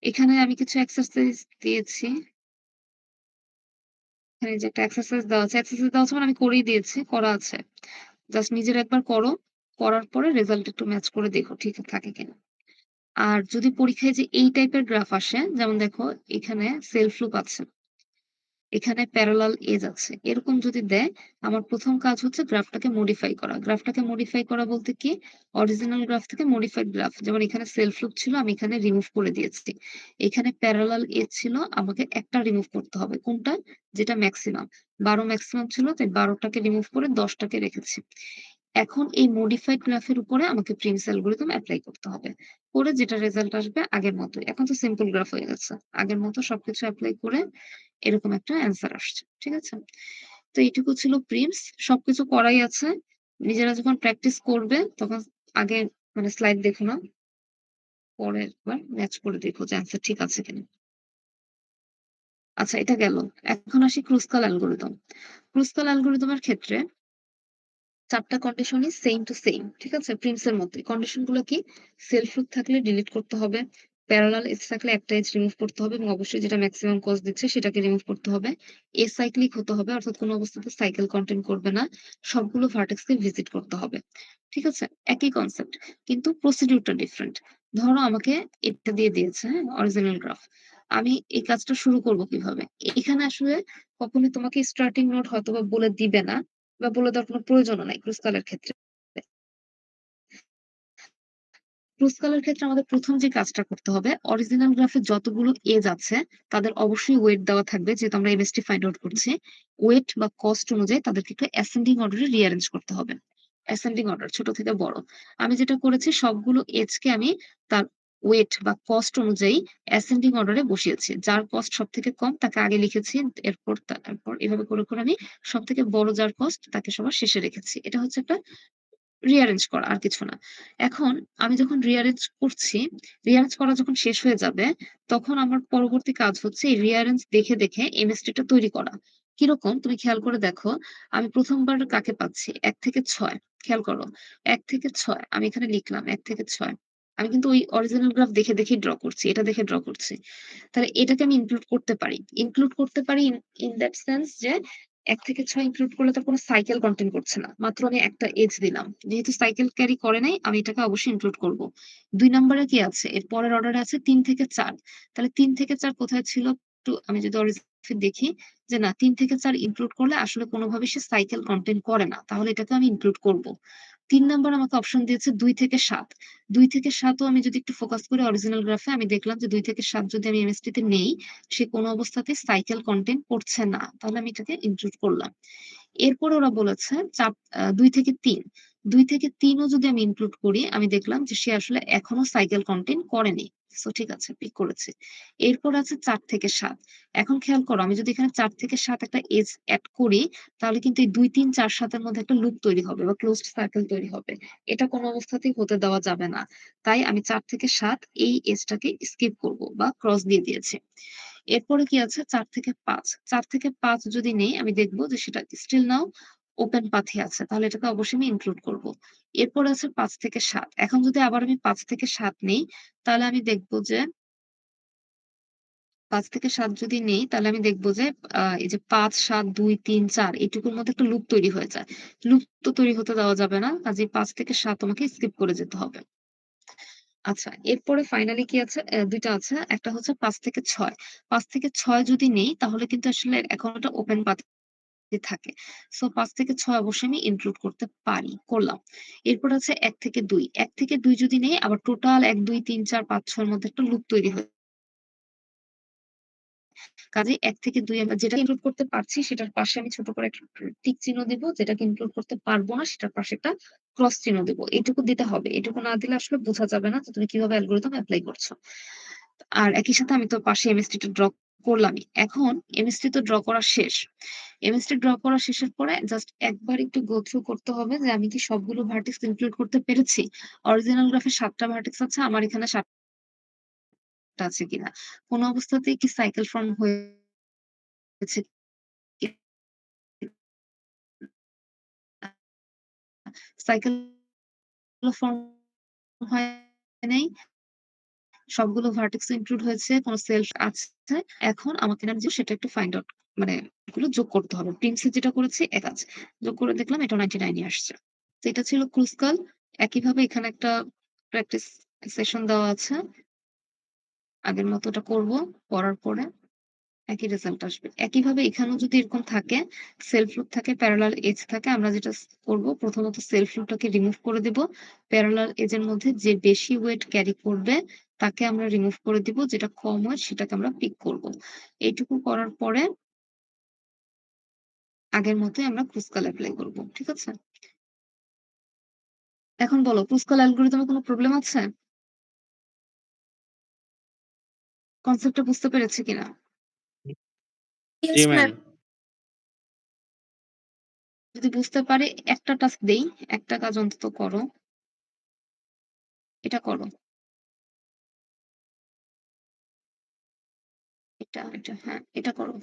এখানে আমি কিছু এক্সারসাইজ দিয়েছি। এখানে যে একটা এক্সারসাইজ দেওয়া আছে, এক্সারসাইজ দেওয়া আছে মানে আমি করেই দিয়েছি, করা আছে। জাস্ট নিজের একবার করো, করার পরে রেজাল্ট একটু ম্যাচ করে দেখো ঠিক থাকে কিনা। আর যদি পরীক্ষায় যে এই টাইপের গ্রাফ আসে, যেমন দেখো এখানে সেলফ লুপ আছে, এখানে প্যারালাল এজ আছে। এরকম যদি দেয়, আমার ১ম কাজ হচ্ছে গ্রাফটাকে মডিফাই করা। গ্রাফটাকে মডিফাই করা বলতে কি? অরিজিনাল গ্রাফ থেকে মডিফাইড গ্রাফ। যেমন এখানে সেলফ লুপ ছিল, আমি এখানে রিমুভ করে দিয়েছি। এখানে প্যারালাল এজ ছিল, আমাকে একটা রিমুভ করতে হবে। কোনটা? যেটা মেক্সিমাম। ১২ মেক্সিমাম ছিল, তাই ১২ টাকে রিমুভ করে ১০ টাকে রেখেছি। এখন এই মডিফাইড গ্রাফের উপরে আমাকে প্রিমস অ্যালগরিদম এপ্লাই করতে হবে। করে যেটা রেজাল্ট আসবে আগের মতোই। এখন তো সিম্পল গ্রাফ হয়ে গেছে। আগের মতো সবকিছু এপ্লাই করে এরকম একটা অ্যান্সার আসছে। ঠিক আছে? তো এইটুকু ছিল প্রিমস। সবকিছু করাই আছে। নিজেরা যখন প্র্যাকটিস করবে তখন আগে মানে স্লাইড দেখো না। পরে একবার ম্যাচ করে দেখো যে অ্যান্সার ঠিক আছে কিনা। আচ্ছা, এটা গেল। এখন আসি ক্রুস্কাল অ্যালগরিদম। ক্রুস্কাল অ্যালগরিদমের ক্ষেত্রে ৪ টা কন্ডিশনই সেইম টু সেইম। ঠিক আছে? প্রিমস এর মতোই। কন্ডিশন গুলো কি? সেলফ লুপ থাকলে ডিলিট করতে হবে। প্যারালাল এজ থাকলে একটা এজ রিমুভ করতে হবে এবং অবশ্যই যেটা মেক্সিমাম কস্ট দিচ্ছে সেটাকে রিমুভ করতে হবে। এসাইক্লিক হতে হবে, অর্থাৎ কোনো অবস্থাতে সাইকেল কনটেন্ট করবে না। সবগুলো ভার্টেক্সকে ভিজিট করতে হবে। ঠিক আছে? একই কনসেপ্ট। কিন্তু প্রসিডিউরটা ডিফারেন্ট। ধরো আমাকে এটা দিয়ে দিয়েছে, হ্যাঁ? Original graph. আমি এই কাজটা শুরু করব কিভাবে? এখানে আসলে কখনোই তোমাকে স্টার্টিং নোট হয়তোবা বলে দিবে না। বা বলে দেওয়ার কোনো প্রয়োজনও নাই ক্রুসকালের ক্ষেত্রে। ক্রুসকালের ক্ষেত্রে আমাদের ১ম যে কাজটা করতে হবে, অরিজিনাল গ্রাফে যতগুলো এজ আছে তাদের অবশ্যই ওয়েট দেওয়া থাকবে, যেহেতু আমরা এমএসটি ফাইন্ড আউট করছি। ওয়েট বা কস্ট অনুযায়ী তাদেরকে একটু অ্যাসেন্ডিং অর্ডারে রিঅ্যারেঞ্জ করতে হবে। অ্যাসেন্ডিং অর্ডার ছোট থেকে বড়। আমি যেটা করেছি সবগুলো এজকে আমি তার ওয়েট বা কস্ট অনুযায়ী অ্যাসেন্ডিং অর্ডারে বসিয়েছি। যার কস্ট সবথেকে কম তাকে আগে লিখেছি। তারপর এভাবে করে আমি সবথেকে বড় যার কস্ট তাকে সবার শেষে রেখেছি। এটা হচ্ছে একটা রিঅ্যারেঞ্জ করা, আর কিছু না। এখন আমি যখন রিঅ্যারেঞ্জ করা যখন শেষ হয়ে যাবে, তখন আমার পরবর্তী কাজ হচ্ছে এই রিঅ্যারেঞ্জ দেখে এমএসটি টা তৈরি করা। কিরকম? তুমি খেয়াল করে দেখো, আমি ১ম বার কাকে পাচ্ছি? ১ থেকে ৬। খেয়াল করো। ১ থেকে ৬ আমি এখানে লিখলাম ১ থেকে ৬। আমি কিন্তু ওই অরিজিনাল গ্রাফ দেখেই ড্র করছি। এটা দেখে ড্র করছি। তাহলে এটাকে আমি ইনক্লুড করতে পারি। ইনক্লুড করতে পারি ইন দ্যাট সেন্স যে ১ থেকে ৬ ইনক্লুড করলে তো কোনো সাইকেল কনটেইন করছে না। মাত্র আমি একটা এজ দিলাম। যেহেতু সাইকেল ক্যারি করে নাই, আমি এটাকে অবশ্যই ইনক্লুড করব। ২ নম্বরে কি আছে? এর পরের অর্ডারে আছে ৩ থেকে ৪। তাহলে ৩ থেকে ৪ কোথায় ছিল? একটু আমি যদি অরিজিন দেখি যে না, ৩ থেকে ৪ ইনক্লুড করলে আসলে কোনোভাবেই সে সাইকেল কনটেইন করে না। তাহলে এটাকে আমি ইনক্লুড করব। ৩ নাম্বার আমাকে অপশন দিয়েছে ২ থেকে ৭। ২ থেকে ৭ ও আমি যদি একটু ফোকাস করি অরিজিনাল গ্রাফে, আমি দেখলাম যে ২ থেকে ৭ যদি আমি এমএসটি তে নেই, সে কোনো অবস্থাতেই সাইকেল কনটেইন করছে না। তাহলে আমি এটাকে ইনক্লুড করলাম। এরপরে ওরা বলেছে ২ থেকে ৩। ২ থেকে ৩ ও যদি আমি ইনক্লুড করি, আমি দেখলাম যে সে আসলে এখনো সাইকেল কনটেইন করেনি। সো ঠিক আছে, পিক করেছি। এরপর আছে ৪ থেকে ৭। এখন খেয়াল করো, আমি যদি এখানে ৪ থেকে ৭ একটা এজ এড করি, তাহলে কিন্তু এই ২, ৩, ৪, ৭ এর মধ্যে একটা লুপ তৈরি হবে বা ক্লোজড সার্কেল তৈরি হবে। এটা কোনো অবস্থাতেই হতে দেওয়া যাবে না। তাই আমি ৪ থেকে ৭ এই এজটাকে স্কিপ করব বা ক্রস দিয়ে দিয়েছি। এরপরে কি আছে? ৪ থেকে ৫। ৪ থেকে ৫ যদি নেই, আমি দেখব যে সেটা স্টিল নাও ওপেন পাথই আছে। তাহলে এটাকে অবশ্যই আমি ইনক্লুড করব। এরপরে আছে ৫ থেকে ৭। এখন যদি আবার আমি ৫ থেকে ৭ নেই, তাহলে আমি দেখব যে ৫ থেকে ৭ যদি নেই, তাহলে আমি দেখব যে এই যে ৫, ৭, ২, ৩, ৪ এটুকুর মধ্যে একটা লুপ তৈরি হয়ে যায়। লুপ তো তৈরি হতে দেওয়া যাবে না। কাজেই ৫ থেকে ৭ আমাকে স্কিপ করে যেতে হবে। আচ্ছা, এরপরে ফাইনালি কি আছে? ২ টা আছে। একটা হচ্ছে ৫ থেকে ৬। ৫ থেকে ৬ যদি নেই, তাহলে কিন্তু আসলে এখন ওটা ওপেন পাথ থাকে। সো ৫ থেকে ৬ অবশ্যই আমি ইনক্লুড করতে পারি। করলাম। এরপর আছে ১ থেকে ২। ১ থেকে ২ যদি নেই, আবার টোটাল ১, ২, ৩, ৪, ৫, ৬ এর মধ্যে একটা লুপ তৈরি হয়। কাজেই ১ থেকে ২ আমরা যেটা ইনক্লুড করতে পারছি সেটার পাশে আমি ছোট করে একটা টিক চিহ্ন দিব। যেটাকে ইনক্লুড করতে পারবো না সেটার পাশে একটা ক্রস চিহ্ন দিব। এটুকু দিতে হবে। এটুকু না দিলে আসলে বোঝা যাবে না যে তুমি কিভাবে অ্যালগরিদম এপ্লাই করছো। আর একই সাথে আমি তো পাশে এমএসটি টা ড্র করলামই। এখন এমএসটি তো ড্র করা শেষ। এমএসটি ড্র করা শেষের পরে জাস্ট একবার একটু গো থ্রু করতে হবে যে আমি কি সবগুলো ভার্টেক্স ইনক্লুড করতে পেরেছি? অরিজিনাল গ্রাফে ৭ টা ভার্টেক্স আছে, আমার এখানে ৭ টা আছে কিনা। কোন অবস্থাতেই কি সাইকেল ফর্ম হয়েছে সাইকেল ফর্ম হয় নাই। সবগুলো ভার্টেক্স ইনক্লুড হয়েছে, কোন সেলফ আছে। এখন আমাকে না যে সেটা একটু ফাইন্ড আউট মানে এগুলো যোগ করতে হবে। প্রিন্সে যেটা করেছি এক আছে। যোগ করে দেখলাম এটা 99 ই আসছে। তো এটা ছিল ক্রুসকাল। একইভাবে এখানে একটা প্র্যাকটিস সেশন দেওয়া আছে। আগের মতো ওটা করব। করার পরে একই রেজাল্ট আসবে। একইভাবে এখানেও যদি এরকম থাকে, সেলফ লুপ থাকে, প্যারালাল এজ থাকে, আমরা যেটা করব প্রথমত সেলফ লুপটাকে রিমুভ করে দিব। প্যারালাল এজ এর মধ্যে যে বেশি ওয়েট ক্যারি করবে তাকে আমরা রিমুভ করে দিব। যেটা কম ওয়েট সেটাকে আমরা পিক করব। এইটুকু করার পরে আগের মতোই আমরা ক্রুসকাল এপ্লাই করব। ঠিক আছে? এখন বলো ক্রুসকাল অ্যালগরিদমে কোনো প্রবলেম আছে? কনসেপ্টটা বুঝতে পেরেছি কিনা? Yes ma'am. ম্যাম। যদি বুঝতে পারি একটা টাস্ক দেই, একটা কাজ অন্তত করো। এটা করো। এটা হ্যাঁ, এটা করো।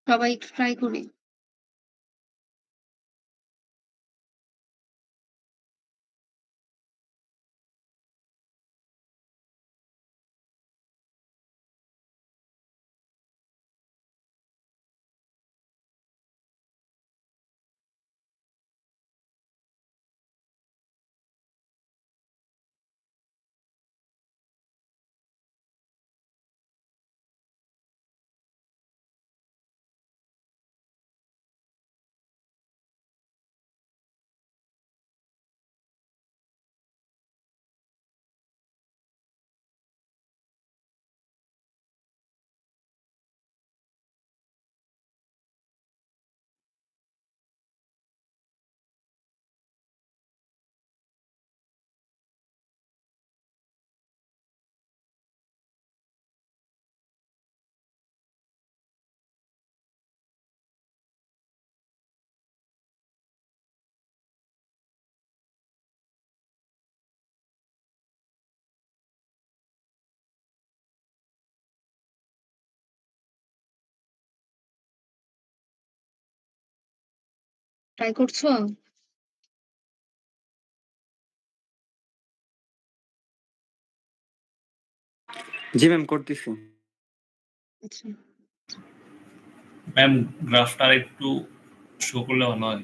সবাই একটু ট্রাই করি। ট্রাই করছো? জি ম্যাম, করতেছি। আচ্ছা। ম্যাম, গ্রাফটা আরেকটু শো করলে ভালো হয়।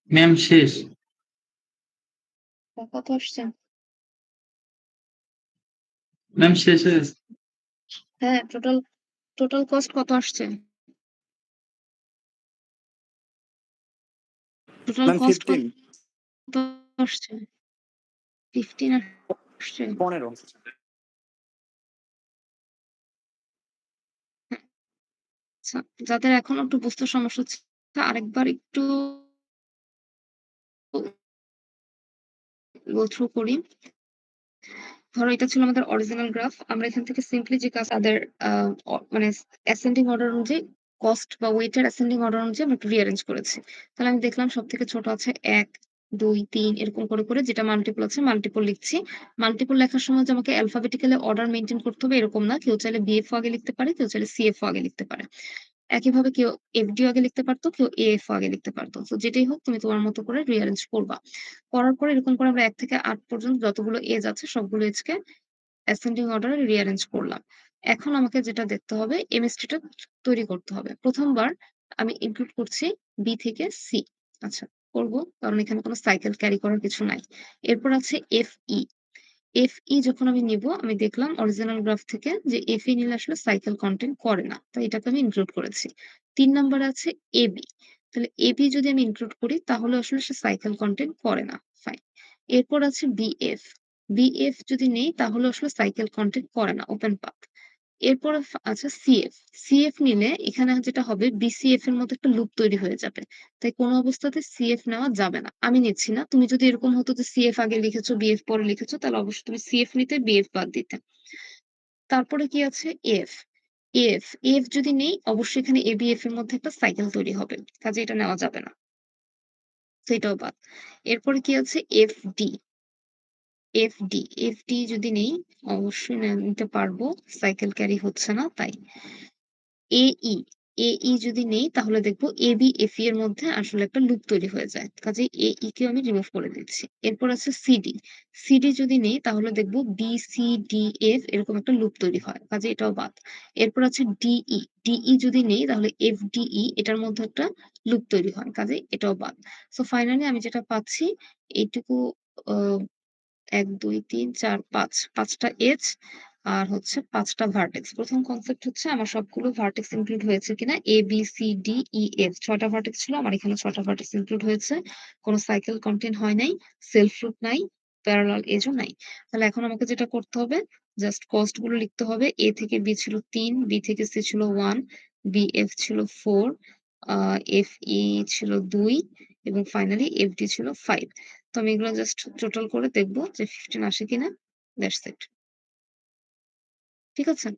ম্যাম শেষ। কত আসছে? ম্যাম শেষ হয়েছে। হ্যাঁ, টোটাল কস্ট কত আসছে? টোটাল ম্যাম কস্ট 15 কত আসছে? 15 আসছে? 15 আচ্ছা, যাদের এখনো একটু বুঝতে সমস্যা হচ্ছে আরেকবার একটু go through করি। ধরো এটা ছিল আমাদের অরিজিনাল গ্রাফ। আমরা এখান থেকে সিম্পলি যে কাজ তাদের মানে অ্যাসেন্ডিং অর্ডার অনুযায়ী কস্ট বা ওয়েটের অ্যাসেন্ডিং অর্ডার অনুযায়ী আমরা একটু রিঅ্যারেঞ্জ করেছি। তাহলে আমি দেখলাম সবথেকে ছোট আছে ১, ২, ৩ এরকম করে যেটা মাল্টিপল আছে মাল্টিপল লিখছি। মাল্টিপল লেখার সময় যে আমাকে অ্যালফাবেটিক্যালি অর্ডার মেইনটেইন করতে হবে এরকম না। কেউ চাইলে বিএফ ও আগে লিখতে পারে, কেউ চাইলে সিএফ ও আগে লিখতে পারে। একইভাবে কেউ এফডিও আগে লিখতে পারতো, কেউ এএফ ও আগে লিখতে পারতো। তো যেটাই হোক তুমি তোমার মতো করে রিঅ্যারেঞ্জ করবা। করার পরে এরকম করে আমরা ১ থেকে ৮ পর্যন্ত যতগুলো এজ আছে সবগুলো এজকে অ্যাসেন্ডিং অর্ডারে রিঅ্যারেঞ্জ করলাম। এখন আমাকে যেটা দেখতে হবে এমএসটিটা তৈরি করতে হবে। ১ম বার আমি ইনক্লুড করছি বি থেকে সি। আচ্ছা, করব কারণ এখানে কোনো সাইকেল ক্যারি করার কিছু নাই। এরপর আছে এফই। এফই যখন আমি নিব আমি দেখলাম অরিজিনাল গ্রাফ থেকে যে এফই নিলে আসলে সাইকেল কনটেন্ট করে না। তাই এটাকে আমি ইনক্লুড করেছি। ৩ নাম্বারে আছে এবি। তাহলে এবি যদি আমি ইনক্লুড করি তাহলে আসলে সে সাইকেল কনটেন্ট করে না। ফাইন। এরপর আছে বিএফ। বিএফ যদি নেই তাহলে আসলে সাইকেল কনটেন্ট করে না। Open path. এরপরে আছে সিএফ। সিএফ নিলে এখানে যেটা হবে বিসিএফ এর মতো একটা লুপ তৈরি হয়ে যাবে। তাই কোনো অবস্থাতে সিএফ নেওয়া যাবে না। আমি নিচ্ছি না। তুমি যদি এরকম হতো যে সিএফ আগে লিখেছো, বিএফ পরে লিখেছো তাহলে অবশ্যই তুমি সিএফ নিতে, বিএফ বাদ দিতে। তারপরে কি আছে এফ। এফ, এফ যদি নেই অবশ্যই এখানে এবিএফ এর মধ্যে একটা সাইকেল তৈরি হবে। কাজে এটা নেওয়া যাবে না। সেটাও বাদ। এরপরে কি আছে এফডি। এফডি, এফডি যদি নেই অবশ্যই নিতে পারবো। সাইকেল ক্যারি হচ্ছে না তাই। এই, এই যদি নেই তাহলে দেখবো এবি, এফই এর মধ্যে আসলে একটা লুপ তৈরি হয়ে যায়। কাজেই এই কেও আমি রিমুভ করে দিচ্ছি। এরপর আছে সিডি। সিডি যদি নেই তাহলে দেখবো বি, সি, ডি, এফ এরকম একটা লুপ তৈরি হয়। কাজে এটাও বাদ। এরপর আছে ডিই। ডিই যদি নেই তাহলে এফডিই এটার মধ্যে একটা লুপ তৈরি হয়। কাজে এটাও বাদ। সো ফাইনালি আমি যেটা পাচ্ছি এইটুকু আ ১, ২, ৩, ৪, ৫ টা এজ আর হচ্ছে ৫ টা ভার্টেক্স। ১ম কনসেপ্ট হচ্ছে আমার সবগুলো ভার্টেক্স ইনক্লুড হয়েছে কিনা। এ, বি, সি, ডি, ই, এফ ৬ টা ভার্টেক্স ছিল। আমার এখানে ৬ টা ভার্টেক্স ইনক্লুড হয়েছে। কোন সাইকেল কনটেন্ট হয় নাই, সেলফ রুট নাই, প্যারালাল এজও নাই। তাহলে এখন আমাকে যেটা করতে হবে জাস্ট কস্ট গুলো লিখতে হবে। এ থেকে বি ছিল ৩, বি থেকে সি ছিল ১, বিএফ ছিল ৪, আ এফই ছিল ২ এবং ফাইনালি এফডি ছিল ৫। তো আমি এগুলো জাস্ট টোটাল করে দেখব যে 15 আসে কিনা। That's it. ঠিক আছে?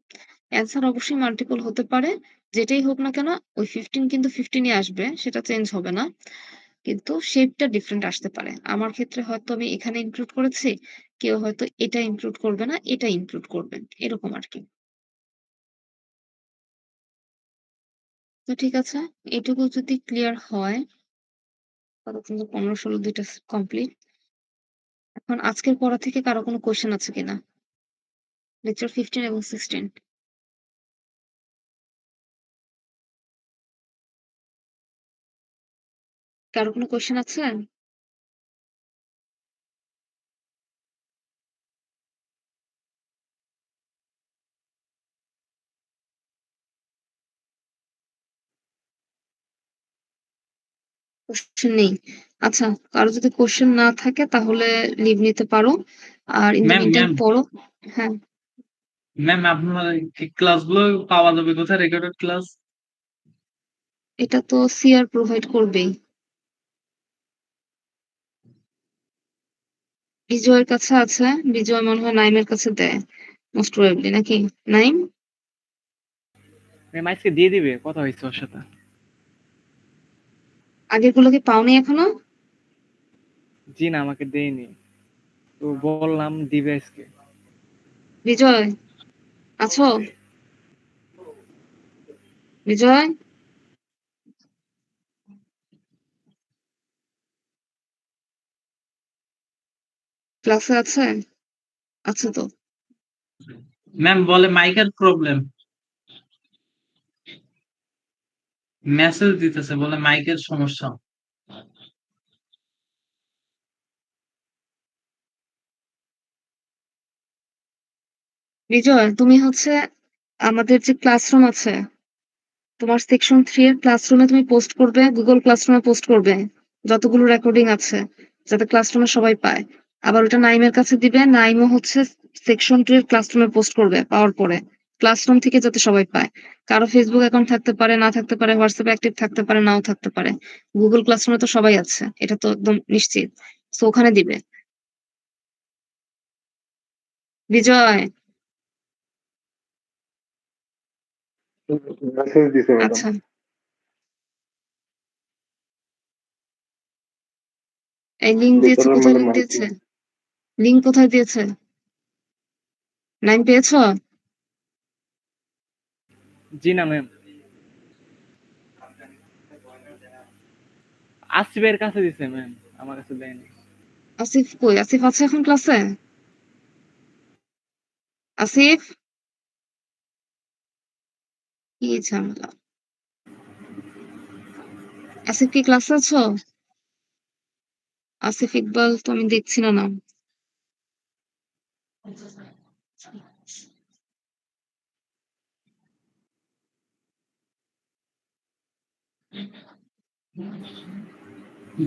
অ্যান্সার অবশ্যই মাল্টিপল হতে পারে। যেটাই হোক না কেন ওই 15 কিন্তু 15 ই আসবে। সেটা চেঞ্জ হবে না। কিন্তু শেপটা ডিফারেন্ট আসতে পারে। আমার ক্ষেত্রে হয়তো আমি এখানে ইনক্লুড করেছি। কেউ হয়তো এটা ইনক্লুড করবে না, এটা ইনক্লুড করবে। এরকম আরকি। তো ঠিক আছে। এটুকু যদি ক্লিয়ার হয় ততক্ষণ তো ১৫-১৬ ২ টা কমপ্লিট। এখন আজকের পড়া থেকে কারো কোনো কোয়েশ্চেন আছে কিনা? লেকচার 15 এবং 16 কারো কোনো কোয়েশ্চেন আছে? কোয়েশ্চেন নেই। আচ্ছা, কারো যদি কোয়েশ্চেন না থাকে তাহলে লিভ নিতে পারো। আর in the ma'am, meantime ma'am, পড়ো। হ্যাঁ, ম্যাম আপনার ক্লাসগুলো পাওয়া যাবে কোথায় রেকর্ডেড ক্লাস? এটা তো সিআর প্রোভাইড করবেই। বিজয়ের কাছে আছে। বিজয় মনে হয় নাইমের কাছে দেয়। মোস্ট প্রবাবলি নাকি? নাইম? ম্যাম আজকে দিয়ে দিবে, কথা হয়েছে ওর সাথে। আগেরগুলো কি পাওনি এখনো? জি না, আমাকে দেয়নি। তো বললাম দিবে আজকে। বিজয়, আছো? বিজয়? ক্লাসে আছে? আছে তো। ম্যাম বলে মাইকের প্রবলেম। মেসেজ দিতেছে বলে মাইকের সমস্যা। বিজয় তুমি হচ্ছে আমাদের যে ক্লাসরুম আছে, তোমার সেকশন 3 এর ক্লাসরুমে তুমি পোস্ট করবে, গুগল ক্লাসরুমে পোস্ট করবে যতগুলো রেকর্ডিং আছে, যাতে ক্লাসরুমে সবাই পায়। আবার ওটা নাইমের কাছে দিবে, নাইমও হচ্ছে সেকশন 2 এর ক্লাসরুমে পোস্ট করবে পাওয়ার পরে, ক্লাসরুম থেকে যাতে সবাই পায়। কারো ফেসবুক অ্যাকাউন্ট থাকতে পারে, না থাকতে পারে, হোয়াটসঅ্যাপ অ্যাক্টিভ থাকতে পারে, নাও থাকতে পারে। গুগল ক্লাসরুমে তো সবাই আছে, এটা তো একদম নিশ্চিত। সো ওখানে দিবে। বিজয়, মেসেজ দিছে ম্যাডাম। আচ্ছা এই লিঙ্ক দিয়েছে, ভিতরের কোথায় মানে লিঙ্ক মাইক দিয়েছে? লিঙ্ক কোথায় দিয়েছে? নাইম পেয়েছো? জি না ম্যাম, আসিফের কাছে দিছে ম্যাম, আমার কাছে দেয়নি। আসিফ কই? আসিফ আছে এখন ক্লাসে? আসিফ, কি ঝামেলা। আসিফ কি ক্লাসে আছো? আসিফ ইকবাল তো আমি দেখছি না নাম।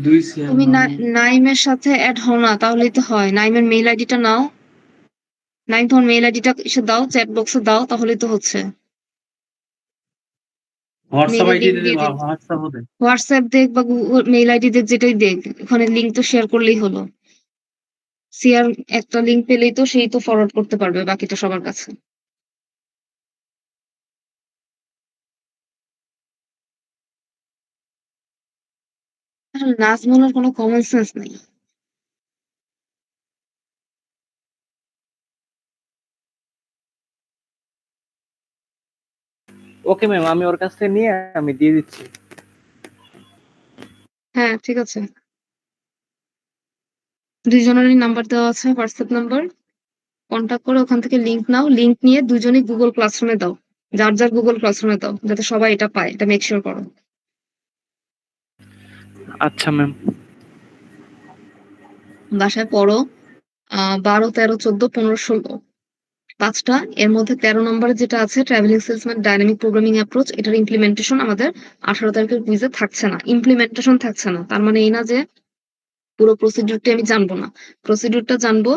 দুই সিয়ার তুমি মামু। নাইমের সাথে অ্যাড হও না, তাহলেই তো হয়। নাইমের মেইল আইডিটা নাও, নাইম তোমার মেইল আইডিটা এসে দাও, চ্যাট বক্সে দাও, তাহলেই তো হচ্ছে। হোয়াটসঅ্যাপ মেইলের আইডি লিঙ্ক দিয়ে দিন। হোয়াটসঅ্যাপ ওদের। হোয়াটসঅ্যাপ দেখ বা গুগল মেইল আইডি দেখ, যেটাই দেখ, ওখানে লিঙ্ক তো শেয়ার করলেই হলো। শেয়ার একটা লিঙ্ক পেলেই তো সেই তো ফরওয়ার্ড করতে পারবে বাকিটা সবার কাছে। আসলে নাজমুলের কোনো কমন সেন্স নেই। ওকে ম্যাম, আমি ওর কাছ থেকে নিয়ে আমি দিয়ে দিচ্ছি। হ্যাঁ ঠিক আছে, দুইজনেরই নাম্বার দেওয়া আছে, হোয়াটসঅ্যাপ নাম্বার। কন্টাক্ট করে ওখান থেকে লিংক নাও, লিংক নিয়ে দুজনেই গুগল ক্লাসরুমে দাও, যার যার গুগল ক্লাসরুমে দাও, যাতে সবাই এটা পায়, এটা মেক শিওর করো। আচ্ছা ম্যাম। বাসায় পড়ো। 12, 13, 14, 15, 16 5টা। এর মধ্যে 13 নম্বরে যেটা আছে travelling salesman dynamic programming approach, এটার ইমপ্লিমেন্টেশন আমাদের 18 তারিখের কুইজে থাকছে না। ইমপ্লিমেন্টেশন থাকছে না তার মানে এই না যে পুরো প্রসিডিউরটা আমি জানবো না। প্রসিডিউরটা জানবো,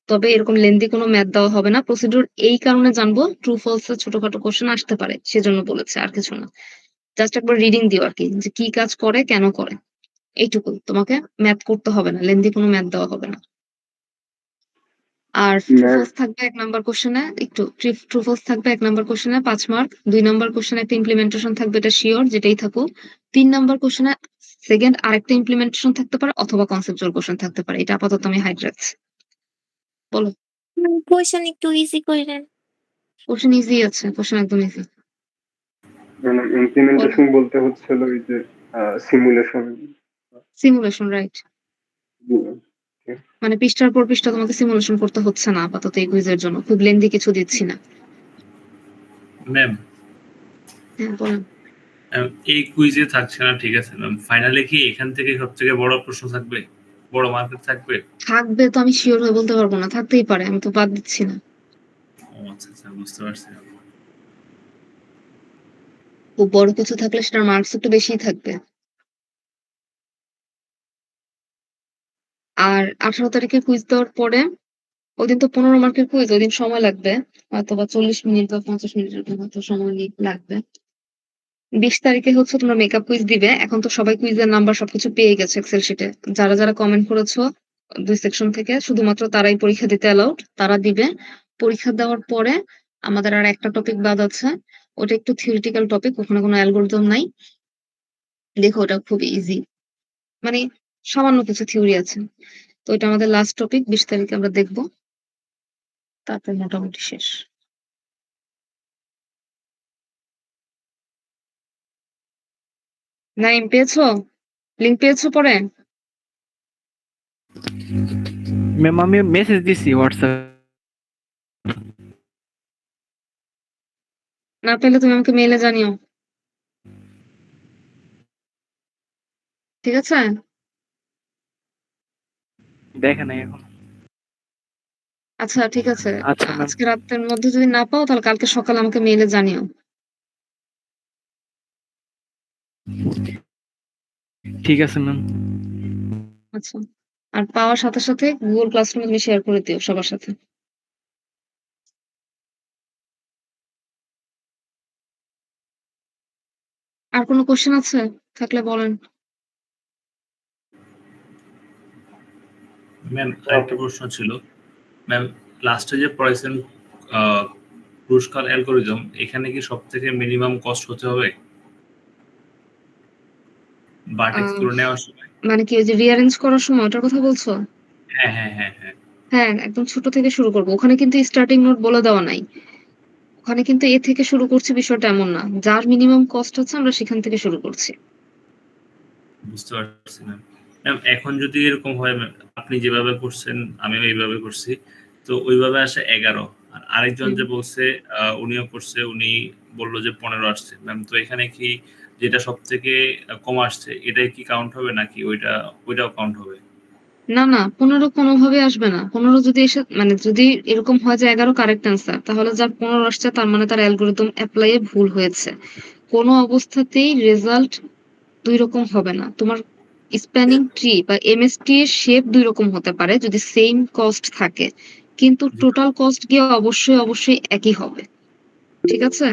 তবে এরকম লেন্দি কোনো ম্যাথ দেওয়া হবে না। প্রসিডিউর এই কারণে জানবো, ট্রু ফলস এর ছোটখাটো কোশ্চেন আসতে পারে, সেজন্য বলেছে, আর কিছু না। জাস্ট একবার রিডিং দিও আর কি, যে কি কাজ করে, কেন করে, এইটুকু। তোমাকে ম্যাথ করতে হবে না, লেন্দি কোনো ম্যাথ দেওয়া হবে না। আর ট্রু ম্যাম ফলস থাকবে 1 নাম্বার কোশ্চেনে, একটু ট্রু ফলস থাকবে 1 নাম্বার কোশ্চেনে 5 মার্ক। 2 নাম্বার কোশ্চেনে একটা ইমপ্লিমেন্টেশন থাকবে, এটা শিওর, যেটাই থাকুক। 3 নাম্বার কোশ্চেনে সেকেন্ড আরেকটা ইমপ্লিমেন্টেশন থাকতে পারে, অথবা কনসেপচুয়াল কোশ্চেন থাকতে পারে। এটা আপাতত আমি হাইড রাখছি। বলো। কোয়েশ্চেন একটু ইজি কইরেন। কোশ্চেন ইজি আছে, কোশ্চেন একদম ইজি। ম্যাডাম বলো। ইমপ্লিমেন্টেশন বলতে হচ্ছিল ওই যে সিমুলেশন। Simulation, right. মানে পৃষ্ঠার পর পৃষ্ঠা তোমাকে সিমুলেশন করতে হচ্ছে না আপাতত এই কুইজের জন্য, খুব লেন্দি কিছু দিচ্ছি না। ম্যাম, হ্যাঁ বলেন। এই কুইজে থাকছে না, ঠিক আছে ম্যাম। ফাইনালে কি এখান থেকে সবথেকে বড় প্রশ্ন থাকবে, বড় মার্কেট থাকবে? থাকবে তো আমি শিওর হয়ে বলতে পারবো না, থাকতেই পারে, আমি তো বাদ দিচ্ছি না। ও আচ্ছা আচ্ছা, বুঝতে পারছি। খুব বড় কিছু থাকলে সেটার মার্কস একটু বেশিই থাকবে। আর 18 তারিখে কুইজ দেওয়ার পরে, ওইদিন তো 15 মার্কের কুইজ, ওইদিন সময় লাগবে, হয়তো বা 40 মিনিট বা 50 মিনিটের মতো সময় লাগবে। 20 তারিখে হচ্ছে তোমরা মেকআপ কুইজ দিবে। এখন তো সবাই কুইজের নাম্বার সবকিছু পেয়ে গেছে এক্সেল শিটে। যারা যারা কমেন্ট করেছো 2 সেকশন থেকে, শুধুমাত্র তারাই পরীক্ষা দিতে অ্যালাউড, তারা দিবে। পরীক্ষা দেওয়ার পরে আমাদের আর একটা টপিক বাদ আছে, ওটা একটু থিওরিটিক্যাল টপিক, ওখানে কোনো অ্যালগরিদম নাই। দেখো ওটা খুব ইজি, মানে সামান্য কিছু থিওরি আছে। তো এটা আমাদের লাস্ট টপিক, 20 তারিখে আমরা দেখবো, তারপর মোটামুটি শেষ। নাইম পেয়েছো? লিঙ্ক পেয়েছো পরে? ম্যাম আমি মেসেজ দিছি হোয়াটসঅ্যাপ। না পেলে তুমি আমাকে মেইলে জানিও, ঠিক আছে? দেখে নাই এখন। আচ্ছা ঠিক আছে। আচ্ছা ম্যাম। আজকে রাতের মধ্যে যদি না পাও তাহলে কালকে সকালে আমাকে মেইলে জানিও। ঠিক আছে ম্যাম। আচ্ছা। আর পাওয়ার সাথে, সাথে Google Classroom এ তুমি শেয়ার করে দিও সবার সাথে। আর কোন কোয়েশ্চেন আছে? থাকলে বলেন। ম্যাম আরেকটা প্রশ্ন ছিল। ম্যাম লাস্টে যে পড়াইছেন আ ক্রুশকাল অ্যালগরিদম এখানে কি সবথেকে মিনিমাম কস্ট হতে হবে? আ ভার্টেক্স গুলো নেওয়ার সময়? মানে কি ওই যে রিঅ্যারেঞ্জ করার সময় ওটার কথা বলছো? হ্যাঁ, হ্যাঁ, হ্যাঁ, হ্যাঁ। হ্যাঁ, একদম ছোট থেকে শুরু করব। ওখানে কিন্তু স্টার্টিং নোট বলে দেওয়া নাই। ওখানে কিন্তু এ থেকে শুরু করছি বিষয়টা এমন না। যার মিনিমাম কস্ট আছে আমরা সেখান থেকে শুরু করছি। বুঝতে পারছি ম্যাম। ম্যাম এখন যদি এরকম হয় ম্যাম, আপনি যেভাবে করছেন আমিও এইভাবে করছি। তো ওইভাবে আসে ১১ আর আরেকজন হুম। যে বলছে উনিও করছে, উনি বলল যে ১৫ আসছে। ম্যাম তো এখানে কি যেটা সবথেকে কম আসছে এটাই কি কাউন্ট হবে নাকি ওইটাও কাউন্ট হবে? না, না ১৫ কোনভাবেই আসবে না। ১৫ যদি এসে মানে যদি এরকম হয় যে ১১ কারেক্ট অ্যান্সার তাহলে যার ১৫ আসছে তার মানে তার অ্যালগরিদম এপ্লাই এ ভুল হয়েছে। কোন অবস্থাতেই রেজাল্ট ২ রকম হবে না। তোমার স্প্যানিং ট্রি বা এমএসটি এর শেপ ২ রকম হতে পারে যদি সেইম কস্ট থাকে। কিন্তু জি ম্যাম। টোটাল কস্ট গিয়ে অবশ্যই একই হবে। ঠিক আছে?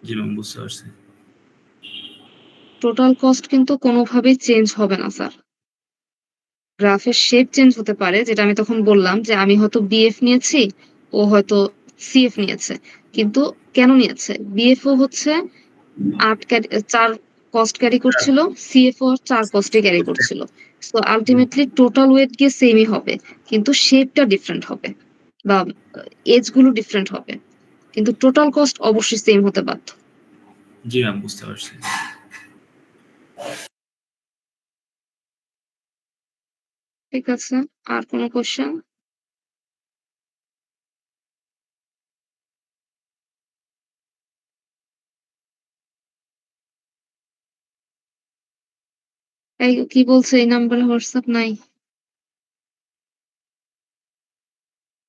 জি ম্যাম বুঝতে পারছি। টোটাল কস্ট কিন্তু কোনভাবেই চেঞ্জ হবে না স্যার। গ্রাফের শেপ চেঞ্জ হতে পারে যেটা আমি তখন বললাম যে আমি হয়তো বিএফ নিয়েছি, ও হয়তো সিএফ নিয়েছে। কিন্তু কেন নিয়েছে? বিএফও হচ্ছে ৪ কস্ট ক্যারি করছিল, সিএফও ৪ কস্টই ক্যারি করছিল। সো আল্টিমেটলি টোটাল ওয়েট গিয়ে সেমই হবে। কিন্তু শেপটা ডিফারেন্ট হবে বা এজ গুলো ডিফারেন্ট হবে। কিন্তু টোটাল কস্ট অবশ্যই সেম হতে বাধ্য। জি ম্যাম বুঝতে পারছি। ঠিক আছে? আর কোন কোয়েশ্চেন? এই কি বলছে এই নাম্বারে হোয়াটসঅ্যাপ নাই?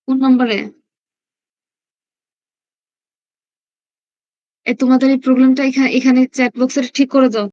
কোন নাম্বারে? তোমাদের এই প্রবলেমটা এখানে চ্যাট বক্সে ঠিক করে দাও।